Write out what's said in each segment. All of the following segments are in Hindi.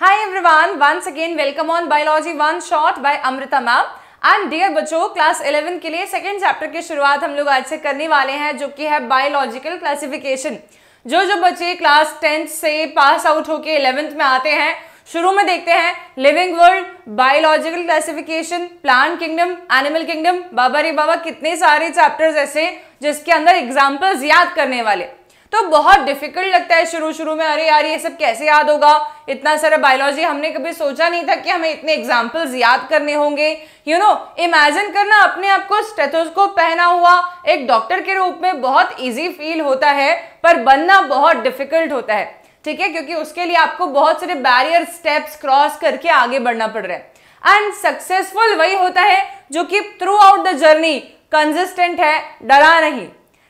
Hi everyone, once again welcome on Biology One Shot by Amrita ma'am. And dear बच्चों, क्लास 11 के लिए सेकेंड चैप्टर की शुरुआत हम लोग आज से करने वाले हैं, जो कि है बायोलॉजिकल क्लासिफिकेशन। जो बच्चे क्लास 10th से पास आउट होके 11th में आते हैं, शुरू में देखते हैं living world, biological classification, plant kingdom, animal kingdom. बाबा रे बाबा, कितने सारे चैप्टर्स ऐसे जिसके अंदर एग्जाम्पल्स याद करने वाले, तो बहुत डिफिकल्ट लगता है शुरू में। अरे यार, ये सब कैसे याद होगा, इतना सारा बायोलॉजी, हमने कभी सोचा नहीं था कि हमें इतने एग्जाम्पल्स याद करने होंगे। इमेजिन करना अपने आप को स्टेथोस्कोप पहना हुआ एक डॉक्टर के रूप में बहुत इजी फील होता है, पर बनना बहुत डिफिकल्ट होता है, ठीक है, क्योंकि उसके लिए आपको बहुत सारे बैरियर स्टेप्स क्रॉस करके आगे बढ़ना पड़ रहा है। एंड सक्सेसफुल वही होता है जो कि through out the journey consistent है, डरा नहीं,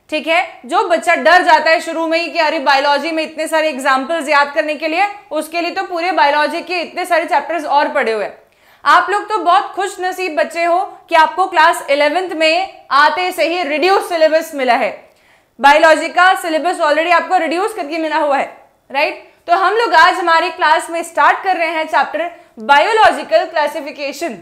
ठीक है। जो बच्चा डर जाता है शुरू में ही कि अरे बायोलॉजी में इतने सारे एग्जाम्पल्स याद करने के लिए, उसके लिए तो पूरे बायोलॉजी के इतने सारे चैप्टर्स और पढ़े हुए हैं। आप लोग तो बहुत खुश नसीब बच्चे हो कि आपको क्लास 11th में आते से ही रिड्यूस सिलेबस मिला है। बायोलॉजी का सिलेबस ऑलरेडी आपको रिड्यूस करके मिला हुआ है, राइट। तो हम लोग आज हमारी क्लास में स्टार्ट कर रहे हैं चैप्टर बायोलॉजिकल क्लासिफिकेशन।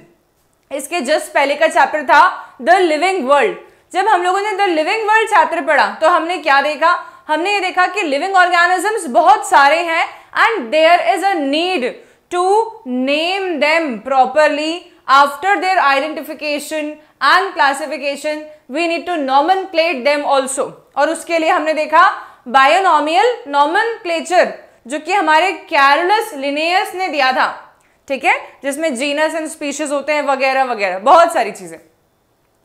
इसके जस्ट पहले का चैप्टर था द लिविंग वर्ल्ड। जब हम लोगों ने द लिविंग वर्ल्ड चैप्टर पढ़ा तो हमने क्या देखा, हमने ये देखा कि लिविंग ऑर्गेनिजम्स बहुत सारे हैं and there is a need to name them properly after their identification and classification. We need to nomenclate them also. और उसके लिए हमने देखा बायोनॉमियल नॉमेनक्लेचर, जो कि हमारे कैरोलस लिनेयस ने दिया था, ठीक है, जिसमें जीनस एंड स्पीशीज होते हैं वगैरह वगैरह, बहुत सारी चीजें।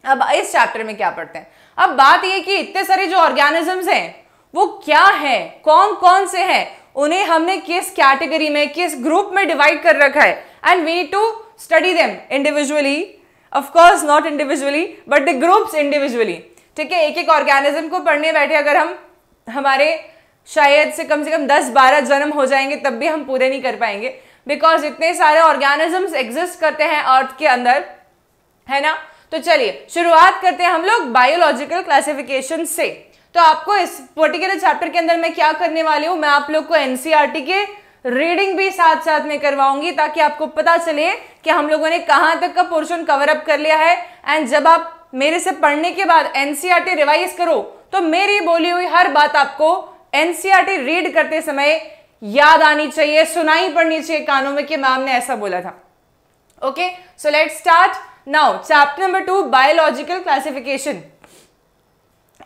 अब इस चैप्टर में क्या पढ़ते हैं, अब बात ये कि इतने सारे जो ऑर्गेनिजम्स हैं वो क्या है, कौन कौन से हैं, उन्हें हमने किस कैटेगरी में, किस ग्रुप में डिवाइड कर रखा है, and we need to study them individually, of course not individually but the groups individually, ठीक है। एक एक ऑर्गेनिज्म को पढ़ने बैठे अगर हम, हमारे शायद से कम 10-12 जन्म हो जाएंगे तब भी हम पूरे नहीं कर पाएंगे, बिकॉज इतने सारे ऑर्गेनिजम्स एग्जिस्ट करते हैं अर्थ के अंदर, है ना। तो चलिए शुरुआत करते हैं हम लोग बायोलॉजिकल क्लासिफिकेशन से। तो आपको इस पर्टिकुलर चैप्टर के अंदर मैं क्या करने वाली हूं, मैं आप लोग को एनसीईआरटी के रीडिंग भी साथ साथ में करवाऊंगी, ताकि आपको पता चले कि हम लोगों ने कहां तक का पोर्शन कवर अप कर लिया है। एंड जब आप मेरे से पढ़ने के बाद एनसीईआरटी रिवाइज करो तो मेरी बोली हुई हर बात आपको एनसीईआरटी रीड करते समय याद आनी चाहिए, सुनाई पड़नी चाहिए कानों में कि मैम ने ऐसा बोला था। Okay, so let's start now chapter number 2 biological classification.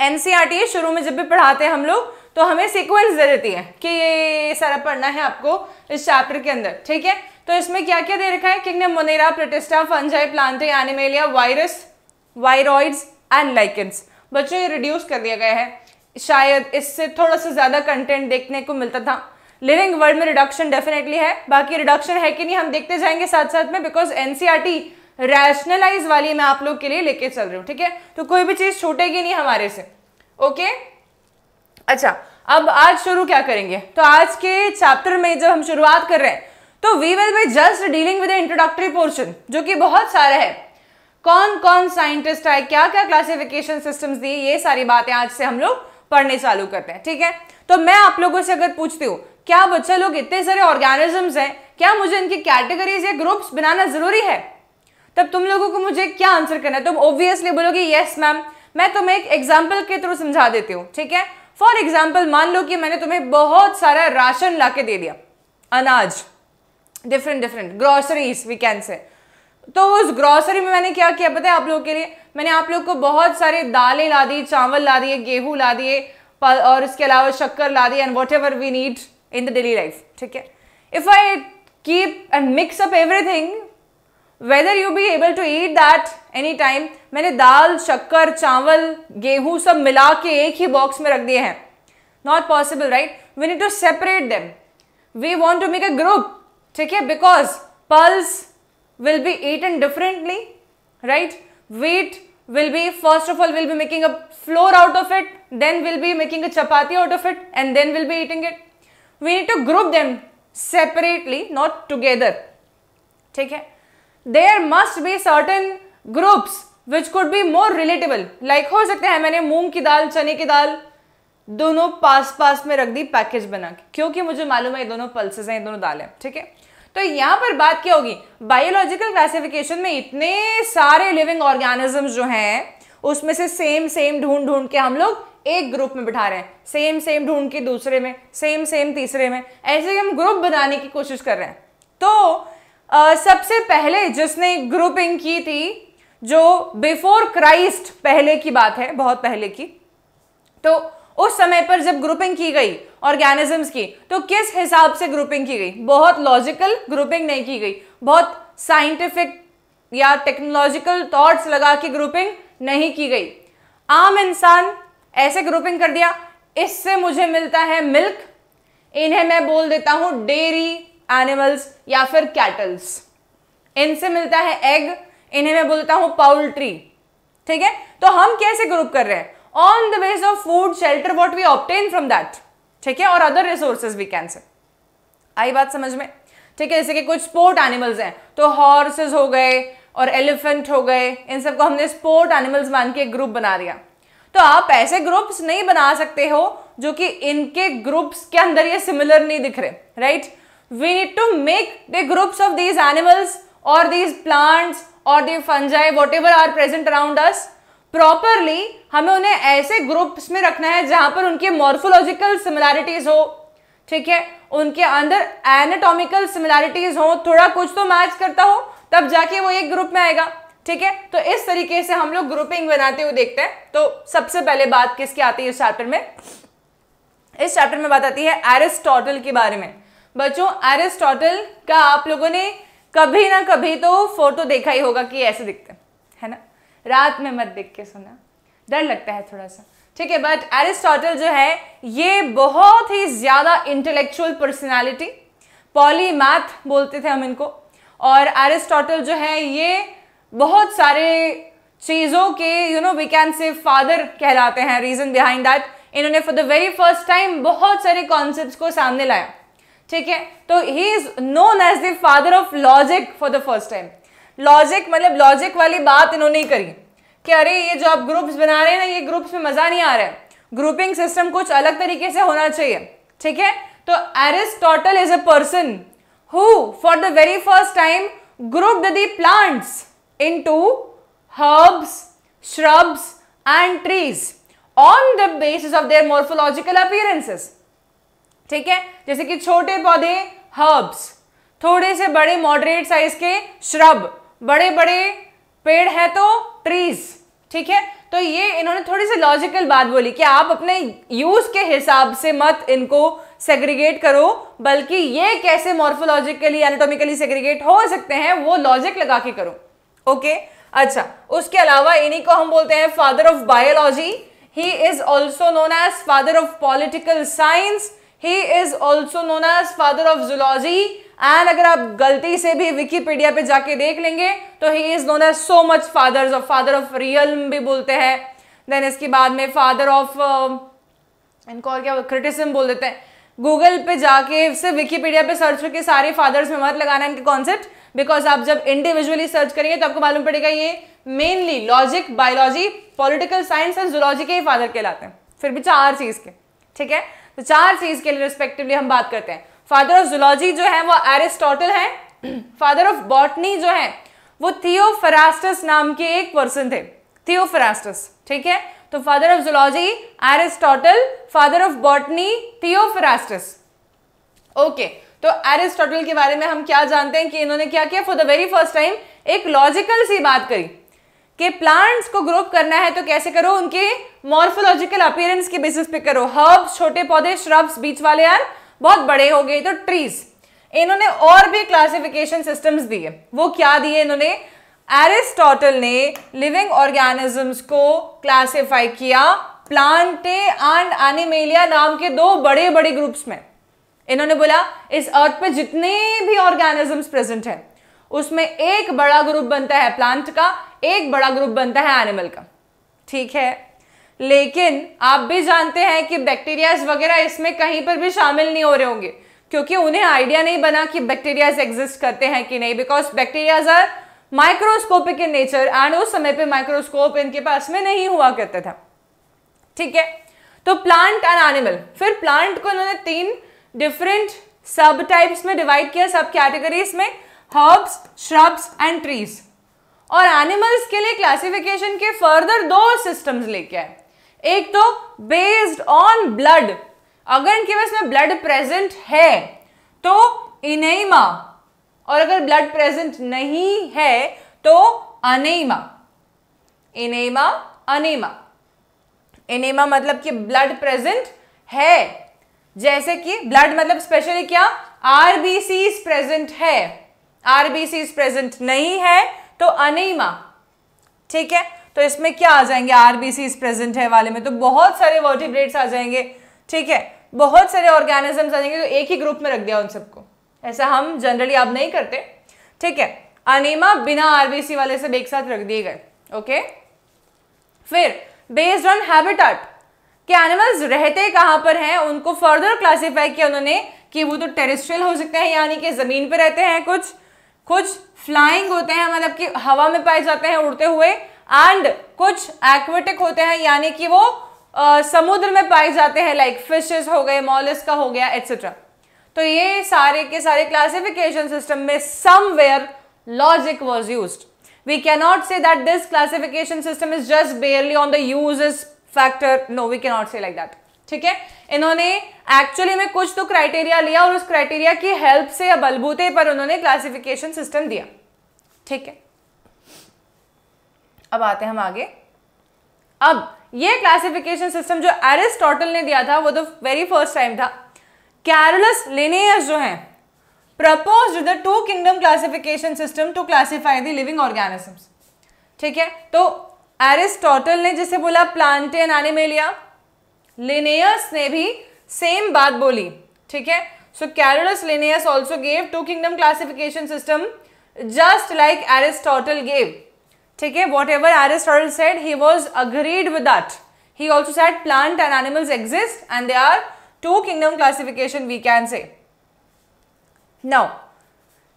NCERT शुरू में जब भी पढ़ाते हैं हम लोग तो हमें सीक्वेंस दे देती है कि ये सारा पढ़ना है आपको इस चैप्टर के अंदर, ठीक है। तो इसमें क्या क्या दे रखा है, kingdom Monera, protista, fungi, Plantae, animalia, virus, viroids and lichens. बच्चों ये रिड्यूस कर दिया गया है, शायद इससे थोड़ा सा ज्यादा कंटेंट देखने को मिलता था। लिविंग वर्ल्ड में रिडक्शन डेफिनेटली है, बाकी रिडक्शन है कि नहीं हम देखते जाएंगे साथ साथ में, बिकॉज एनसीईआरटी रैशनलाइज वाली मैं आप लोग के लिए लेके चल रही हूँ, ठीक है। तो कोई भी चीज छूटेगी नहीं हमारे से, ओके। अच्छा, अब आज शुरू क्या करेंगे, तो आज के चैप्टर में जब हम शुरुआत कर रहे हैं तो we will be just dealing with the introductory portion, जो कि बहुत सारा है। कौन कौन साइंटिस्ट आए, क्या क्या क्लासिफिकेशन सिस्टम्स दिए, ये सारी बातें आज से हम लोग पढ़ने चालू करते हैं, ठीक है। तो मैं आप लोगों से अगर पूछती हूँ, क्या बच्चा लोग इतने सारे ऑर्गेनिजम्स हैं, क्या मुझे इनकी कैटेगरीज या ग्रुप्स बनाना जरूरी है, तब तुम लोगों को मुझे क्या आंसर करना है। तुम ऑब्वियसली बोलोगे यस मैम, मैं तुम्हें एक एग्जांपल के थ्रू समझा देती हूँ, ठीक है। फॉर एग्जांपल मान लो कि मैंने तुम्हें बहुत सारा राशन लाके दे दिया, अनाज, डिफरेंट ग्रोसरीज वी कैन से। तो उस ग्रोसरी में मैंने क्या किया पता है आप लोगों के लिए, मैंने आप लोग को बहुत सारे दालें ला दी, चावल ला दिए, गेहूं ला दिए, और इसके अलावा शक्कर ला दी, and whatever we need in the daily life, ठीक है। If I keep and mix up everything, whether you be able to eat that any time, मैंने दाल, शक्कर, चावल, गेहूं सब मिला के एक ही बॉक्स में रख दिए हैं, not possible, right? We need to separate them. We want to make a group, ठीक है, because pulse will be eaten differently, right? Wheat will be, first of all, we'll be making a flour out of it, then we'll be making a chapati out of it, and then we'll be eating it. We need to group them separately, not together, ठीक है। There must be certain groups which could be more relatable. Like हो सकता है मैंने मूंग की दाल, चने की दाल दोनों पास पास में रख दी पैकेज बना के, क्योंकि मुझे मालूम है ये दोनों पल्सेस हैं, ये दोनों दाल है, ठीक है। तो यहाँ पर बात क्या होगी, बायोलॉजिकल क्लासिफिकेशन में इतने सारे लिविंग ऑर्गेनिजम्स जो हैं उसमें से सेम ढूंढ ढूंढ के हम लोग एक ग्रुप में बिठा रहे हैं, सेम ढूंढ के दूसरे में, सेम तीसरे में, ऐसे हम ग्रुप बनाने की कोशिश कर रहे हैं। तो सबसे पहले जिसने ग्रुपिंग की थी, जो बिफोर क्राइस्ट, पहले की बात है, बहुत पहले की, तो उस समय पर जब ग्रुपिंग की गई ऑर्गेनिजम्स की, तो किस हिसाब से ग्रुपिंग की गई? बहुत लॉजिकल ग्रुपिंग नहीं की गई, बहुत साइंटिफिक या टेक्नोलॉजिकल थॉट्स लगा के ग्रुपिंग नहीं की गई। आम इंसान ऐसे ग्रुपिंग कर दिया, इससे मुझे मिलता है मिल्क, इन्हें मैं बोल देता हूं डेयरी एनिमल्स या फिर कैटल्स, इनसे मिलता है एग, इन्हें मैं बोलता हूं पाउल्ट्री। ठीक है, तो हम कैसे ग्रुप कर रहे हैं? On the base of food, shelter, what we obtain from that, ठीक है, और अदर रिसोर्सेज वी कैन से। आई बात समझ में? ठीक है, जैसे कि कुछ स्पोर्ट एनिमल्स हैं, तो हॉर्सेस हो गए और एलिफेंट हो गए, इन सबको हमने स्पोर्ट एनिमल्स मान के एक ग्रुप बना दिया। तो आप ऐसे ग्रुप्स नहीं बना सकते हो जो कि इनके ग्रुप्स के अंदर ये सिमिलर नहीं दिख रहे, right? We need to make the groups of these animals और दीज प्लांट्स और the fungi, whatever are present around us, properly हमें उन्हें ऐसे ग्रुप्स में रखना है जहां पर उनकी मॉर्फोलॉजिकल सिमिलैरिटीज हो, ठीक है, उनके अंदर एनाटॉमिकल सिमिलैरिटीज हो, थोड़ा कुछ तो मैच करता हो, तब जाके वो एक ग्रुप में आएगा। ठीक है, तो इस तरीके से हम लोग ग्रुपिंग बनाते हुए देखते हैं। तो सबसे पहले बात किसकी आती है इस चैप्टर में? इस चैप्टर में बात आती है एरिस्टोटल के बारे में। बच्चों, एरिस्टोटल का आप लोगों ने कभी ना कभी तो फोटो देखा ही होगा कि ऐसे दिखते हैं, है ना? रात में मत देख के सोना, डर लगता है थोड़ा सा, ठीक है। बट एरिस्टोटल जो है ये बहुत ही ज्यादा इंटेलेक्चुअल पर्सनालिटी, पॉलीमैथ बोलते थे हम इनको, और एरिस्टोटल जो है ये बहुत सारे चीजों के वी कैन से फादर कहलाते हैं। रीजन बिहाइंड दैट, इन्होंने for the very first time बहुत सारे कॉन्सेप्ट्स को सामने लाया, ठीक है। तो he is known as the father of logic for the first time. Logic मतलब लॉजिक वाली बात इन्होंने करी कि अरे ये जो आप ग्रुप्स बना रहे हैं ना, ये ग्रुप्स में मजा नहीं आ रहा है, ग्रुपिंग सिस्टम कुछ अलग तरीके से होना चाहिए, ठीक है। तो Aristotle is a person who for the very first time grouped the plants into herbs, shrubs and trees on the basis of their morphological appearances, ठीक है। जैसे कि छोटे पौधे herbs, थोड़े से बड़े मॉडरेट साइज के shrub, बड़े बड़े पेड़ है तो trees, ठीक है। तो ये इन्होंने थोड़ी सी लॉजिकल बात बोली कि आप अपने यूज के हिसाब से मत इनको सेग्रीगेट करो, बल्कि ये कैसे मॉर्फोलॉजिकली एनाटॉमिकली सेग्रीगेट हो सकते हैं वो लॉजिक लगा के करो, ओके। अच्छा, उसके अलावा इन्हीं को हम बोलते हैं father of biology. He is also known as father of political science, he is also known as father of zoology, and अगर आप गलती से भी विकिपीडिया पे जाके देख लेंगे तो he is known as so much fathers of, father of realm भी बोलते हैं। देन इसके बाद में फादर ऑफ इनको और क्या क्रिटिसिज्म बोल देते हैं। गूगल पे जाके सिर्फ विकिपीडिया पे सर्च करके सारे फादर्स में मत लगाना इनके कॉन्सेप्ट, बिकॉज आप जब इंडिविजुअली सर्च करेंगे तो आपको मालूम पड़ेगा ये mainly logic, biology, political science and zoology के ही फादर कहलाते हैं, फिर भी 4 चीज के, ठीक है। तो 4 चीज के लिए रिस्पेक्टिवली हम बात करते हैं। फादर ऑफ जूलॉजी जो है वो एरिस्टोटल है। फादर ऑफ बॉटनी जो है वो थियोफ्रास्टस नाम के एक पर्सन थे, थियोफ्रास्टस, ठीक है। तो father of zoology Aristotle, father of botany Theophrastus, okay. तो एरिस्टोटल के बारे में हम क्या जानते हैं कि इन्होंने क्या किया, for the very first time एक लॉजिकल सी बात करी कि प्लांट्स को ग्रुप करना है तो कैसे करो, उनके मॉर्फोलॉजिकल अपीयरेंस के बेसिस पे करो। हर्ब्स छोटे पौधे, श्रब्स बीच वाले, यार बहुत बड़े हो गए तो ट्रीज। इन्होंने और भी क्लासिफिकेशन सिस्टम्स दिए। वो क्या दिए इन्होंने? एरिस्टोटल ने लिविंग ऑर्गेनिजम्स को क्लासिफाई किया प्लांटे एंड एनिमेलिया नाम के 2 बड़े बड़े ग्रुप्स में। इन्होंने बोला इस अर्थ पे जितने भी ऑर्गेनिजम्स प्रेजेंट हैं उसमें एक बड़ा ग्रुप बनता है प्लांट का, एक बड़ा ग्रुप बनता है एनिमल का, ठीक है। लेकिन आप भी जानते हैं कि बैक्टीरियाज वगैरह इसमें कहीं पर भी शामिल नहीं हो रहे होंगे, क्योंकि उन्हें आइडिया नहीं बना कि बैक्टीरियाज एग्जिस्ट करते हैं कि नहीं, because bacterias are microscopic in nature and उस समय पे माइक्रोस्कोप इनके पास में नहीं हुआ करता था, ठीक है। तो प्लांट एंड एनिमल, फिर प्लांट को इन्होंने 3 डिफरेंट सब टाइप्स में डिवाइड किया, सब कैटेगरीज में, हर्ब्स, श्रब्स एंड ट्रीज। और एनिमल्स के लिए क्लासिफिकेशन के फर्दर 2 सिस्टम्स लेके आए। एक तो बेस्ड ऑन ब्लड, अगर इनके पास में ब्लड प्रेजेंट है तो इनेमा, और अगर ब्लड प्रेजेंट नहीं है तो अनेमा। इनेमा, अनेमा। इनेमा मतलब कि ब्लड प्रेजेंट है, जैसे कि ब्लड मतलब स्पेशली क्या, आरबीसीज प्रेजेंट है, आरबीसीज प्रेजेंट नहीं है तो अनेमा। ठीक है, तो इसमें क्या आ जाएंगे, आरबीसीज प्रेजेंट है वाले में तो बहुत सारे वर्टिब्रेट्स आ जाएंगे। ठीक है, बहुत सारे ऑर्गेनिजम्स आ जाएंगे, तो एक ही ग्रुप में रख दिया उन सबको, ऐसा हम जनरली अब नहीं करते। ठीक है, अनेमा बिना आरबीसी वाले सब एक साथ रख दिए गए। ओके, फिर बेस्ड ऑन हैबिटेट कि एनिमल्स रहते कहां पर हैं, उनको फर्दर क्लासिफाई किया उन्होंने कि वो तो टेरेस्ट्रियल हो सकते हैं, यानी कि जमीन पे रहते हैं, कुछ फ्लाइंग होते हैं, मतलब कि हवा में पाए जाते हैं उड़ते हुए, एंड कुछ एक्वेटिक होते हैं, यानी कि वो समुद्र में पाए जाते हैं, लाइक फिशेस हो गए, मॉलस्का हो गया, एटसेट्रा। तो ये सारे के सारे क्लासिफिकेशन सिस्टम में somewhere logic was used. We cannot say that this classification system is just barely on the uses factor. No, we cannot say like that. ठीक है, इन्होंने एक्चुअली में कुछ तो क्राइटेरिया लिया और उस क्राइटेरिया की हेल्प से या बलबूते पर उन्होंने क्लासिफिकेशन सिस्टम दिया। ठीक है, अब आते हैं हम आगे। अब ये क्लासिफिकेशन सिस्टम जो एरिस्टोटल ने दिया था वो तो वेरी फर्स्ट टाइम था। कैरोलस लिनेयस जो है proposed the 2 kingdom classification system to classify the living organisms। ठीक है, तो एरिस्टोटल ने जिसे बोला प्लांटे एंड एनिमेलिया, लिनेयस ने भी सेम बात बोली। ठीक है, so Carolus Linnaeus also gave 2 kingdom classification system just like Aristotle gave। ठीक है, whatever Aristotle said he was agreed with that। He also said plant and animals exist and they are 2 kingdom classification we can say। Now,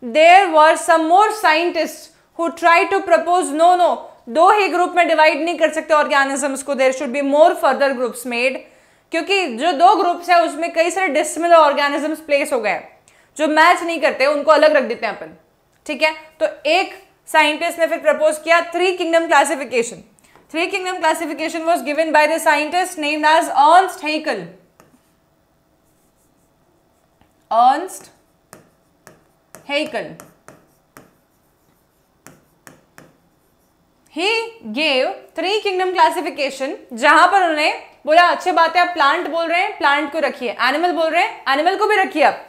there were some more scientists who tried to propose no, 2 ही ग्रुप में डिवाइड नहीं कर सकते ऑर्गेनिजम्स को, there should be more further groups made, क्योंकि जो 2 ग्रुप्स है उसमें कई सारे डिसिमिलर ऑर्गेनिजम्स प्लेस हो गए जो मैच नहीं करते, उनको अलग रख देते हैं अपन। ठीक है, तो एक साइंटिस्ट ने फिर प्रपोज किया 3 kingdom classification. 3 kingdom classification was given by the scientist named as Ernst Haeckel. Ernst Haeckel। He gave 3 kingdom classification, जहां पर उन्होंने बोला अच्छी बात है, आप प्लांट बोल रहे हैं, प्लांट को रखिए, एनिमल बोल रहे हैं, एनिमल को भी रखिए आप,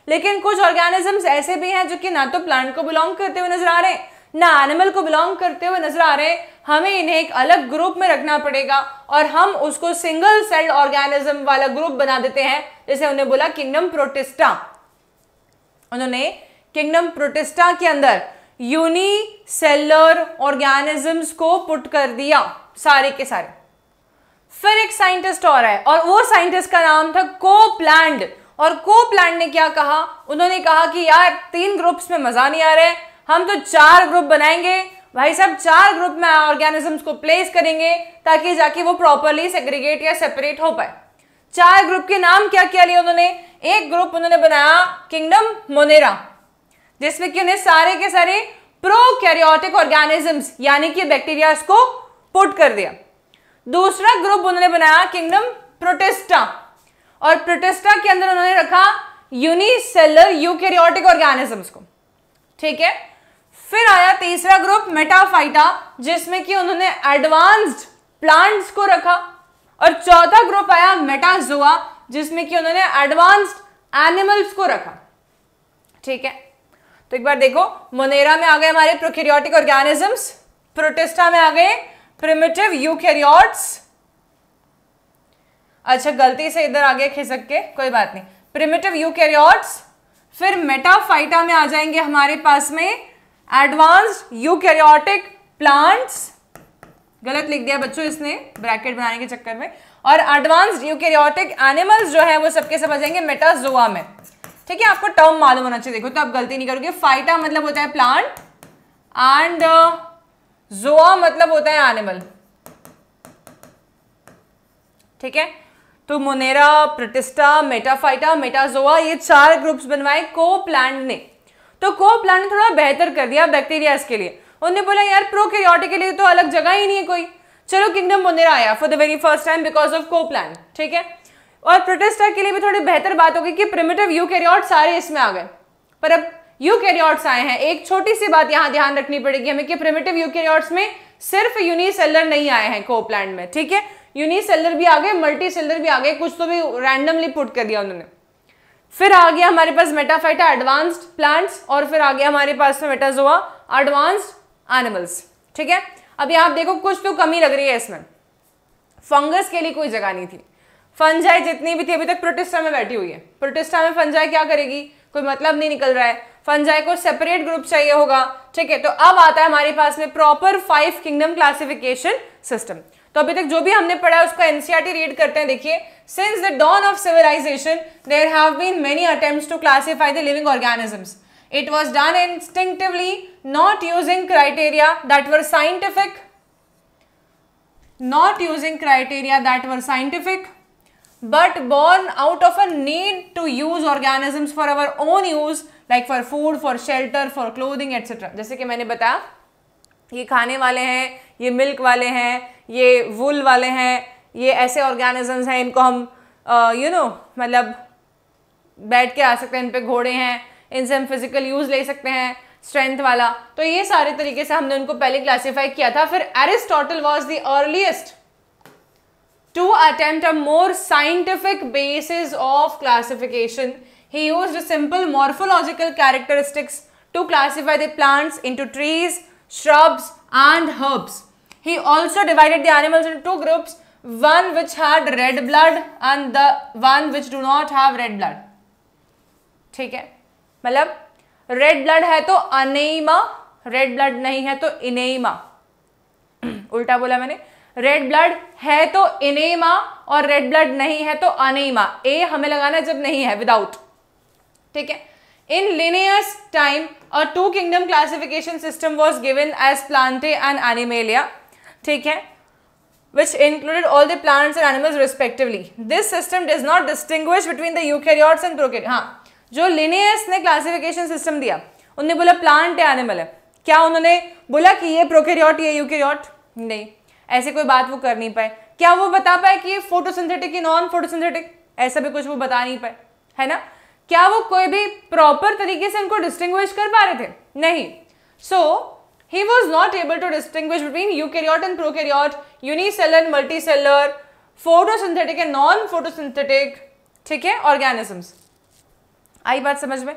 लेकिन कुछ ऑर्गेनिजम्स ऐसे भी हैं जो कि ना तो प्लांट को बिलोंग करते हुए नजर आ रहे हैं, ना एनिमल को बिलोंग करते हुए नजर आ रहे हैं, हमें इन्हें एक अलग ग्रुप में रखना पड़ेगा और हम उसको सिंगल सेल्ड ऑर्गेनिज्म वाला ग्रुप बना देते हैं, जैसे उन्होंने बोला किंगडम प्रोटिस्टा। उन्होंने किंगडम प्रोटिस्टा के अंदर यूनिसेलर ऑर्गेनिजम्स को पुट कर दिया सारे के सारे। फिर एक साइंटिस्ट और है और वो साइंटिस्ट का नाम था कोपलैंड। और कोपलैंड ने क्या कहा, उन्होंने कहा कि यार 3 ग्रुप्स में मजा नहीं आ रहा है, हम तो 4 ग्रुप बनाएंगे भाई साहब, 4 ग्रुप में ऑर्गेनिजम्स को प्लेस करेंगे ताकि जाके वो प्रॉपर्ली सेग्रीगेट या सेपरेट हो पाए। 4 ग्रुप के नाम क्या क्या लिए उन्होंने। एक ग्रुप उन्होंने बनाया किंगडम मोनेरा, जिसमें कि उन्हें सारे के सारे प्रोकैरियोटिक ऑर्गेनिजम्स यानी कि बैक्टीरिया को पुट कर दिया। दूसरा ग्रुप उन्होंने बनाया किंगडम प्रोटिस्टा, और प्रोटिस्टा के अंदर उन्होंने रखा यूनिसेलर यूकैरियोटिक ऑर्गेनिजम्स को। ठीक है, फिर आया तीसरा ग्रुप मेटाफाइटा, जिसमें कि उन्होंने एडवांस्ड प्लांट्स को रखा, और चौथा ग्रुप आया मेटाजोआ, जिसमें कि उन्होंने एडवांस्ड एनिमल्स को रखा। ठीक है, तो एक बार देखो, मोनेरा में आ गए हमारे प्रोकैरियोटिक ऑर्गेनिजम्स, प्रोटिस्टा में आ गए प्रिमिटिव यूकैरियोट्स। अच्छा गलती से इधर आ गए खिसक के, कोई बात नहीं, प्रिमिटिव यूकैरियोट्स। फिर मेटाफाइटा में आ जाएंगे हमारे पास में एडवांस्ड यूकैरियोटिक प्लांट्स, गलत लिख दिया बच्चों इसने ब्रैकेट बनाने के चक्कर में, और एडवांस्ड यूकैरियोटिक एनिमल्स जो है वो सबके सब आ जाएंगे मेटाजोआ में। ठीक है, आपको टर्म मालूम होना चाहिए, देखो तो आप गलती नहीं करोगे। फाइटा मतलब होता है प्लांट एंड जोआ मतलब होता है एनिमल। ठीक है, तो मोनेरा, प्रोटिस्टा, मेटाफाइटा, मेटाजोआ, ये 4 ग्रुप्स बनवाए कोप्लांट ने। तो कोप्लांट ने थोड़ा बेहतर कर दिया बैक्टीरियाज के लिए। उन्होंने बोला यार प्रोकैरियोटिक के लिए तो अलग जगह ही नहीं है कोई, चलो किंगडम मोनेरा आया for the very first time because of कोप्लांट, ठीक है। और प्रोटिस्टा के लिए भी थोड़ी बेहतर बात होगी कि प्रिमिटिव यूकैरियोट सारे इसमें आ गए, पर अब यूकैरियोट्स आए हैं। एक छोटी सी बात यहाँ ध्यान रखनी पड़ेगी हमें कि प्रिमिटिव यूकैरियोट्स में सिर्फ यूनिसेलुलर नहीं आए हैं कोप्लांट में, ठीक है। यूनिसेलुलर भी आ गए, मल्टी सेलुलर भी आ गए, कुछ तो भी रैंडमली पुट कर दिया उन्होंने। फिर आ गया हमारे पास मेटाफाइटा एडवांस्ड प्लांट्स, और फिर आ गया हमारे पास में मेटाजोआ एडवांस्ड एनिमल्स, ठीक है। अभी आप देखो कुछ तो कमी लग रही है इसमें। फंगस के लिए कोई जगह नहीं थी, फंजाई जितनी भी थी अभी तक प्रोटिस्टा में बैठी हुई है। प्रोटिस्टा में फंजाई क्या करेगी, कोई मतलब नहीं निकल रहा है, फंजाई को सेपरेट ग्रुप चाहिए होगा, ठीक है। तो अब आता है हमारे पास में प्रॉपर 5 किंगडम क्लासिफिकेशन सिस्टम। तो अभी तक जो भी हमने पढ़ा है उसका एनसीईआरटी रीड करते हैं। देखिए, since the dawn of civilisation there have been many attempts to classify the living organisms. It was done instinctively, not using criteria that were scientific, but born out of a need to use organisms for our own use, like for food, for shelter, for clothing, etc. जैसे कि मैंने बताया, ये खाने वाले हैं, ये मिल्क वाले हैं, ये वुल वाले हैं, ये ऐसे ऑर्गेनिजम्स हैं, इनको हम मतलब बैठ के आ सकते हैं, इन पे घोड़े हैं, इनसे हम फिजिकल यूज ले सकते हैं, स्ट्रेंथ वाला। तो ये सारे तरीके से हमने उनको पहले क्लासीफाई किया था। फिर Aristotle was the earliest to attempt a more scientific basis of classification. He used simple morphological characteristics to classify the plants into trees, shrubs and herbs. He also divided the animals into 2 groups, one which had red blood and the one which do not have red blood. ठीक है, मतलब रेड ब्लड है तो अनेमा, रेड ब्लड नहीं है तो इनेमा। उल्टा बोला मैंने, रेड ब्लड है तो इनेमा और रेड ब्लड नहीं है तो अनेमा। ए हमें लगाना जब नहीं है, विदाउट, ठीक है। In Linnaeus time a 2 kingdom classification system was given as Plantae and Animalia, ठीक है, which included all the plants and animals respectively. This system does not distinguish between the eukaryotes and prokaryotes. हाँ, जो लिनियस ने क्लासिफिकेशन सिस्टम दिया, उन्होंने बोला प्लांट या एनिमल है, क्या उन्होंने बोला कि ये प्रोकैरियोट ये यूकैरियोट? नहीं, ऐसे कोई बात वो कर नहीं पाए। क्या वो बता पाए कि ये फोटोसिंथेटिक की नॉन फोटोसिंथेटिक? ऐसा भी कुछ वो बता नहीं पाए, है ना। क्या वो कोई भी प्रॉपर तरीके से इनको डिस्टिंग्विश कर पा रहे थे? नहीं। सो he was not able to distinguish between eukaryote and prokaryote, unicellular, multicellular, photosynthetic and non photosynthetic, ठीक है, organisms। आई बात समझ में?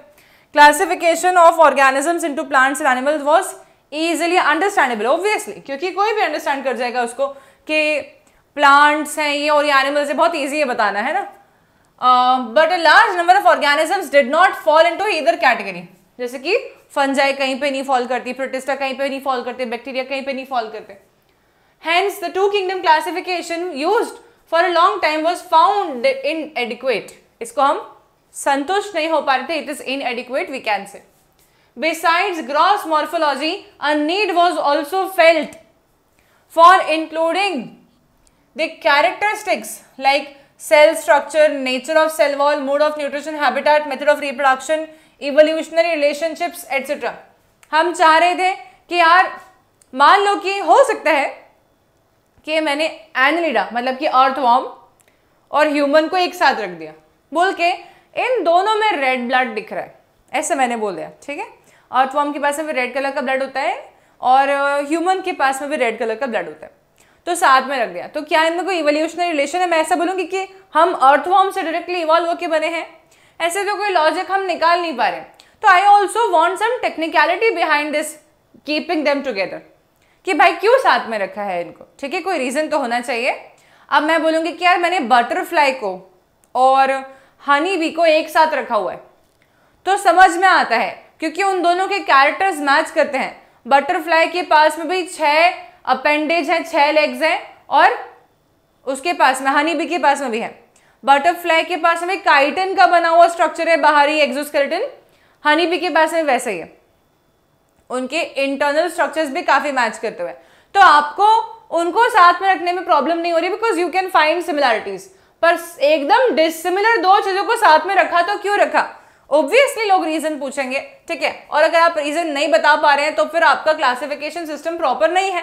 Classification of organisms into plants and animals was easily understandable, obviously, क्योंकि कोई भी अंडरस्टैंड कर जाएगा उसको कि प्लांट्स हैं ये और ये एनिमल्स है, बहुत ईजी है बताना, है ना। But a large number of organisms did not fall into either category. जैसे कि फंजाई कहीं पे नहीं फॉल करती, प्रोटिस्टा कहीं पे नहीं फॉल करते, बैक्टीरिया कहीं पे नहीं फॉल करते। Hence, the 2 kingdom classification used for a long time was found inadequate. इसको हम संतुष्ट नहीं हो पा रहे थे, it is inadequate we can say. Besides gross morphology, a need was also felt for including the characteristics like cell structure, nature of cell wall, mode of nutrition, habitat, method of reproduction, evolutionary relationships, etc. हम चाह रहे थे कि यार मान लो कि हो सकता है कि मैंने एनिलिडा मतलब कि अर्थवॉर्म और ह्यूमन को एक साथ रख दिया, बोल के इन दोनों में रेड ब्लड दिख रहा है, ऐसे मैंने बोल दिया, ठीक है। अर्थवॉर्म के पास में भी रेड कलर का ब्लड होता है और ह्यूमन के पास में भी रेड कलर का ब्लड होता है, तो साथ में रख दिया। तो क्या इनमें कोई इवोल्यूशनरी रिलेशन है? मैं ऐसा बोलूँगी कि हम अर्थवॉर्म से डायरेक्टली इवॉल्व होकर बने हैं, ऐसे तो कोई लॉजिक हम निकाल नहीं पा रहे। तो I also want some technicality behind this keeping them together, कि भाई क्यों साथ में रखा है इनको, ठीक है, कोई रीजन तो होना चाहिए। अब मैं बोलूँगी कि यार मैंने बटरफ्लाई को और हनी बी को एक साथ रखा हुआ है, तो समझ में आता है क्योंकि उन दोनों के कैरेक्टर्स मैच करते हैं। बटरफ्लाई के पास में भी 6 अपेंडेज हैं, 6 लेग्स हैं, और उसके पास में हनी बी के पास में भी है। बटरफ्लाई के पास में काइटिन का बना हुआ स्ट्रक्चर है, बाहरी एक्सोस्केलेटन, हनी बी के पास में वैसा ही है, उनके इंटरनल स्ट्रक्चर्स भी काफी मैच करते हुए। तो आपको उनको साथ में रखने में प्रॉब्लम नहीं हो रही, because you can find similarities. पर एकदम डिसिमिलर दो चीजों को साथ में रखा तो क्यों रखा? ऑब्वियसली लोग रीजन पूछेंगे, ठीक है। और अगर आप रीजन नहीं बता पा रहे हैं तो फिर आपका क्लासिफिकेशन सिस्टम प्रॉपर नहीं है।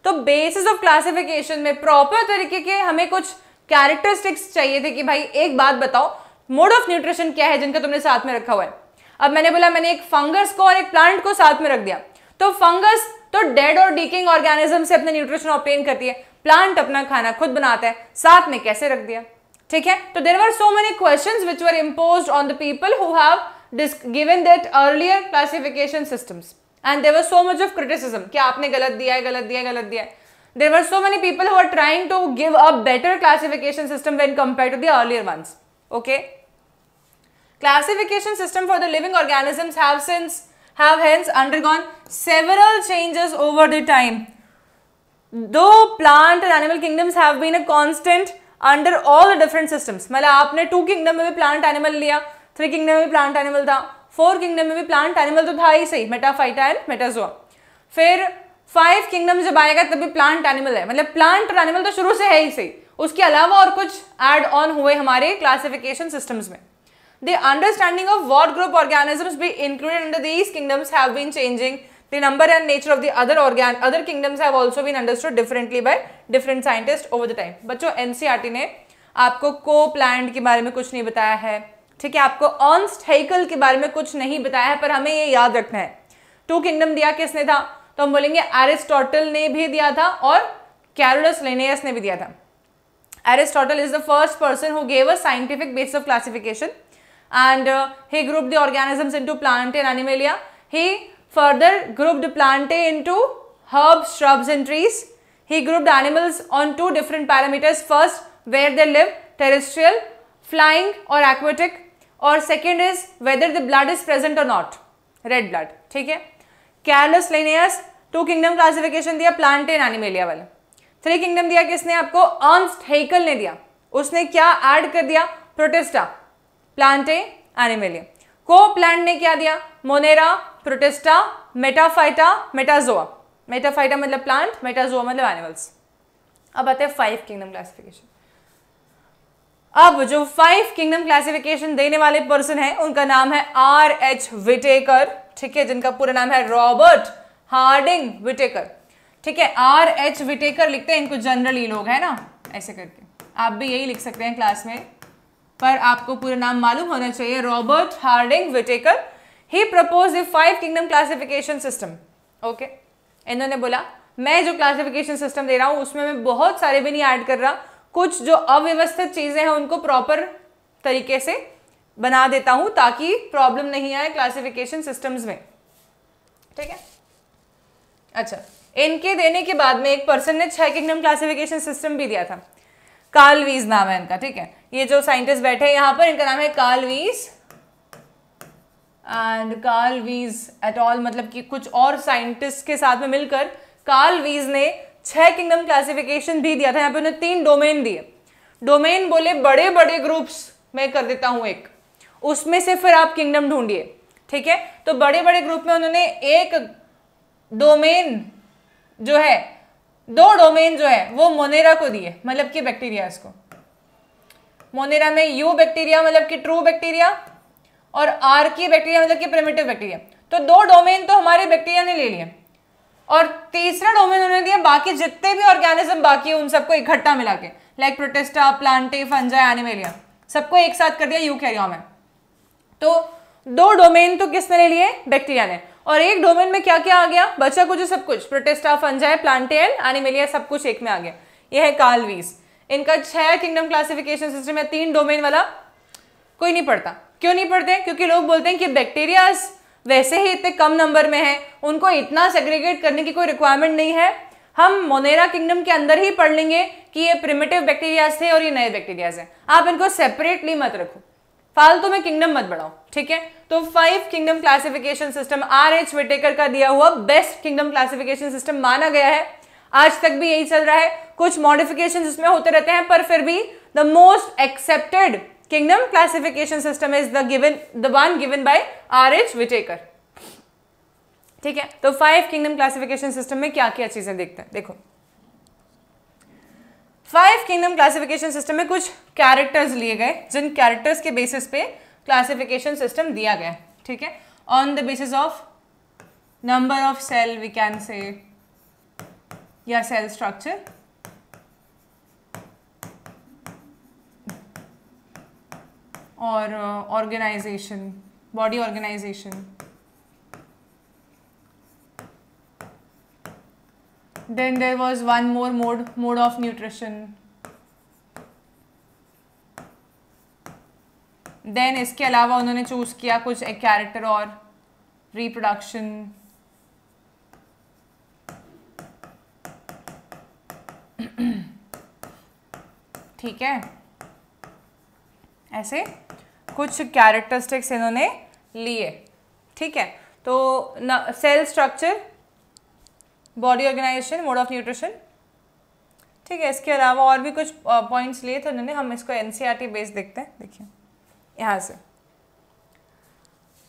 तो बेसिस ऑफ क्लासिफिकेशन में प्रॉपर तरीके के हमें कुछ कैरेक्टरिस्टिक्स चाहिए थे कि भाई एक बात बताओ, मोड ऑफ न्यूट्रिशन क्या है जिनका तुमने साथ में रखा हुआ है। अब मैंने बोला मैंने एक फंगस को और एक प्लांट को साथ में रख दिया, तो फंगस तो डेड और डीकिंग ऑर्गेनिज्म से अपने न्यूट्रिशन ऑब्टेन करती है, प्लांट अपना खाना खुद बनाता है, साथ में कैसे रख दिया? ठीक है। तो there were so many questions which were imposed on the people who have given that earlier classification systems and there was so much of criticism कि आपने गलत दिया है, गलत दिया है, गलत दिया है। There were so many people who are trying to give a better classification system when compared to the earlier ones. Okay. Classification system for the living organisms have hence undergone several changes over the time. Though plant and animal kingdoms have been a constant under all the different systems. मतलब आपने 2 kingdom में भी plant animal लिया, 3 kingdom में भी plant animal था, 4 kingdom में भी plant animal तो था ही सही, मेटाफाइटा एंड मेटाजोआ। फिर 5 किंगडम जब आएगा तभी प्लांट एनिमल है, मतलब प्लांट और एनिमल तो शुरू से है ही सही, उसके अलावा और कुछ ऐड ऑन हुए हमारे क्लासिफिकेशन सिस्टम्स में। The understanding of what group organisms be included under these kingdoms have been changing, the number and nature of the other kingdoms have also been understood differently by different scientist over the time. बच्चों एनसीईआरटी ने आपको कोप्लांट के बारे में कुछ नहीं बताया है, ठीक है, आपको ऑन्स्टेइकल के बारे में कुछ नहीं बताया है, पर हमें ये याद रखना है 2 किंगडम दिया किसने था, तो हम बोलेंगे एरिस्टोटल ने भी दिया था और कैरोलस लिनेयस ने भी दिया था। Aristotle is the first person who gave a scientific basis of classification and he grouped the organisms into Plantae and Animalia. He further grouped Plantae into herbs, shrubs and trees. He grouped animals on 2 different parameters. First, where they live, terrestrial, flying or aquatic, और second is whether the blood is present or not, red blood, ठीक है। कैरलस लिनियस 2 किंगडम क्लासिफिकेशन दिया, प्लांटे एंड एनिमलिया वाला। 3 किंगडम दिया किसने आपको, अर्नस्ट हेकल ने दिया, उसने क्या ऐड कर दिया, प्रोटिस्टा, प्लांटे, एनिमलिया। को प्लांट ने क्या दिया, Monera, protista, Metaphyta, Metazoa. Metaphyta मतलब प्लांट, मेटाजोआ मतलब एनिमल्स। अब आते हैं 5 किंगडम क्लासिफिकेशन। अब जो 5 किंगडम क्लासिफिकेशन देने वाले पर्सन है उनका नाम है R.H. विटेकर, ठीक है, जिनका पूरा नाम है रॉबर्ट हार्डिंग विटेकर, ठीक है। R.H. विटेकर लिखते हैं इनको जनरली लोग, है ना, ऐसे करके आप भी यही लिख सकते हैं क्लास में, पर आपको पूरा नाम मालूम होना चाहिए, Robert Harding Whittaker. He propose the 5 kingdom classification system. Okay, इन्होंने बोला मैं जो क्लासिफिकेशन सिस्टम दे रहा हूं उसमें मैं बहुत सारे भी नहीं ऐड कर रहा, कुछ जो अव्यवस्थित चीजें हैं उनको प्रॉपर तरीके से बना देता हूं ताकि प्रॉब्लम नहीं आए क्लासिफिकेशन सिस्टम्स में, ठीक है। अच्छा, इनके देने के बाद में एक पर्सन ने 6 किंगडम क्लासिफिकेशन सिस्टम भी दिया था, कार्ल वीज नाम है इनका, ठीक है। ये जो साइंटिस्ट बैठे हैं यहाँ पर इनका नाम है कार्ल वीज एंड कार्ल वीज एट ऑल, मतलब कि कुछ और साइंटिस्ट के साथ में मिलकर कार्ल वीज ने 6 किंगडम क्लासिफिकेशन भी दिया था। यहाँ पे उन्होंने 3 डोमेन दिए। डोमेन बोले बड़े बड़े ग्रुप्स में कर देता हूं एक, उसमें से फिर आप किंगडम ढूंढिए, ठीक है। तो बड़े बड़े ग्रुप में उन्होंने एक डोमेन जो है, 2 डोमेन जो है वो मोनेरा को दिए, मतलब कि बैक्टीरिया। इसको मोनेरा में यू बैक्टीरिया मतलब कि ट्रू बैक्टीरिया और आर्की बैक्टीरिया मतलब कि प्रिमिटिव बैक्टीरिया। तो 2 डोमेन तो हमारे बैक्टीरिया ने ले लिए और तीसरा डोमेन उन्होंने दिया बाकी जितने भी ऑर्गेनिज्म बाकी है उन सबको इकट्ठा मिला के, like protista, Plantae, fungi, Animalia, सबको एक साथ कर दिया यूकैरियोट में। तो 2 डोमेन तो किसने ले लिए, बैक्टीरिया ने, और एक डोमेन में क्या क्या आ गया, बचा कुछ सब कुछ, protista, fungi, Plantae and Animalia सब कुछ एक में आ गया। यह है कार्ल वीज। इनका 6 किंगडम क्लासिफिकेशन सिस्टम है, 3 डोमेन वाला कोई नहीं पढ़ता। क्यों नहीं पढ़ते, क्योंकि लोग बोलते हैं कि बैक्टीरियाज वैसे ही इतने कम नंबर में है, उनको इतना सेग्रीगेट करने की कोई रिक्वायरमेंट नहीं है, हम मोनेरा किंगडम के अंदर ही पढ़ लेंगे कि ये प्रिमिटिव बैक्टीरियाज थे और ये नए बैक्टीरियाज हैं। आप इनको सेपरेटली मत रखो, फालतू में किंगडम मत बढ़ाओ, ठीक है। तो 5 kingdom classification system R.H. Whittaker का दिया हुआ बेस्ट किंगडम क्लासिफिकेशन सिस्टम माना गया है, आज तक भी यही चल रहा है। कुछ मॉडिफिकेशन इसमें होते रहते हैं पर फिर भी the most accepted kingdom classification system is the one given by R.H. Whittaker, ठीक है। तो 5 किंगडम क्लासिफिकेशन सिस्टम में क्या क्या चीजें देखते हैं, देखो। 5 किंगडम क्लासिफिकेशन सिस्टम में कुछ कैरेक्टर्स लिए गए, जिन कैरेक्टर्स के बेसिस पे क्लासिफिकेशन सिस्टम दिया गया, ठीक है, on the basis of number of cell we can say, या सेल स्ट्रक्चर, और organisation, body organisation. Then there was one more mode of nutrition. Then इसके अलावा उन्होंने चूज किया कुछ एक कैरेक्टर और रिप्रोडक्शन. ठीक है, ऐसे कुछ कैरेक्टरिस्टिक्स इन्होंने लिए. ठीक है, तो cell structure, body organisation, mode of nutrition. ठीक है, इसके अलावा और भी कुछ पॉइंट्स लिए थे उन्होंने. हम इसको एनसीईआरटी बेस देखते हैं. देखिए यहाँ से,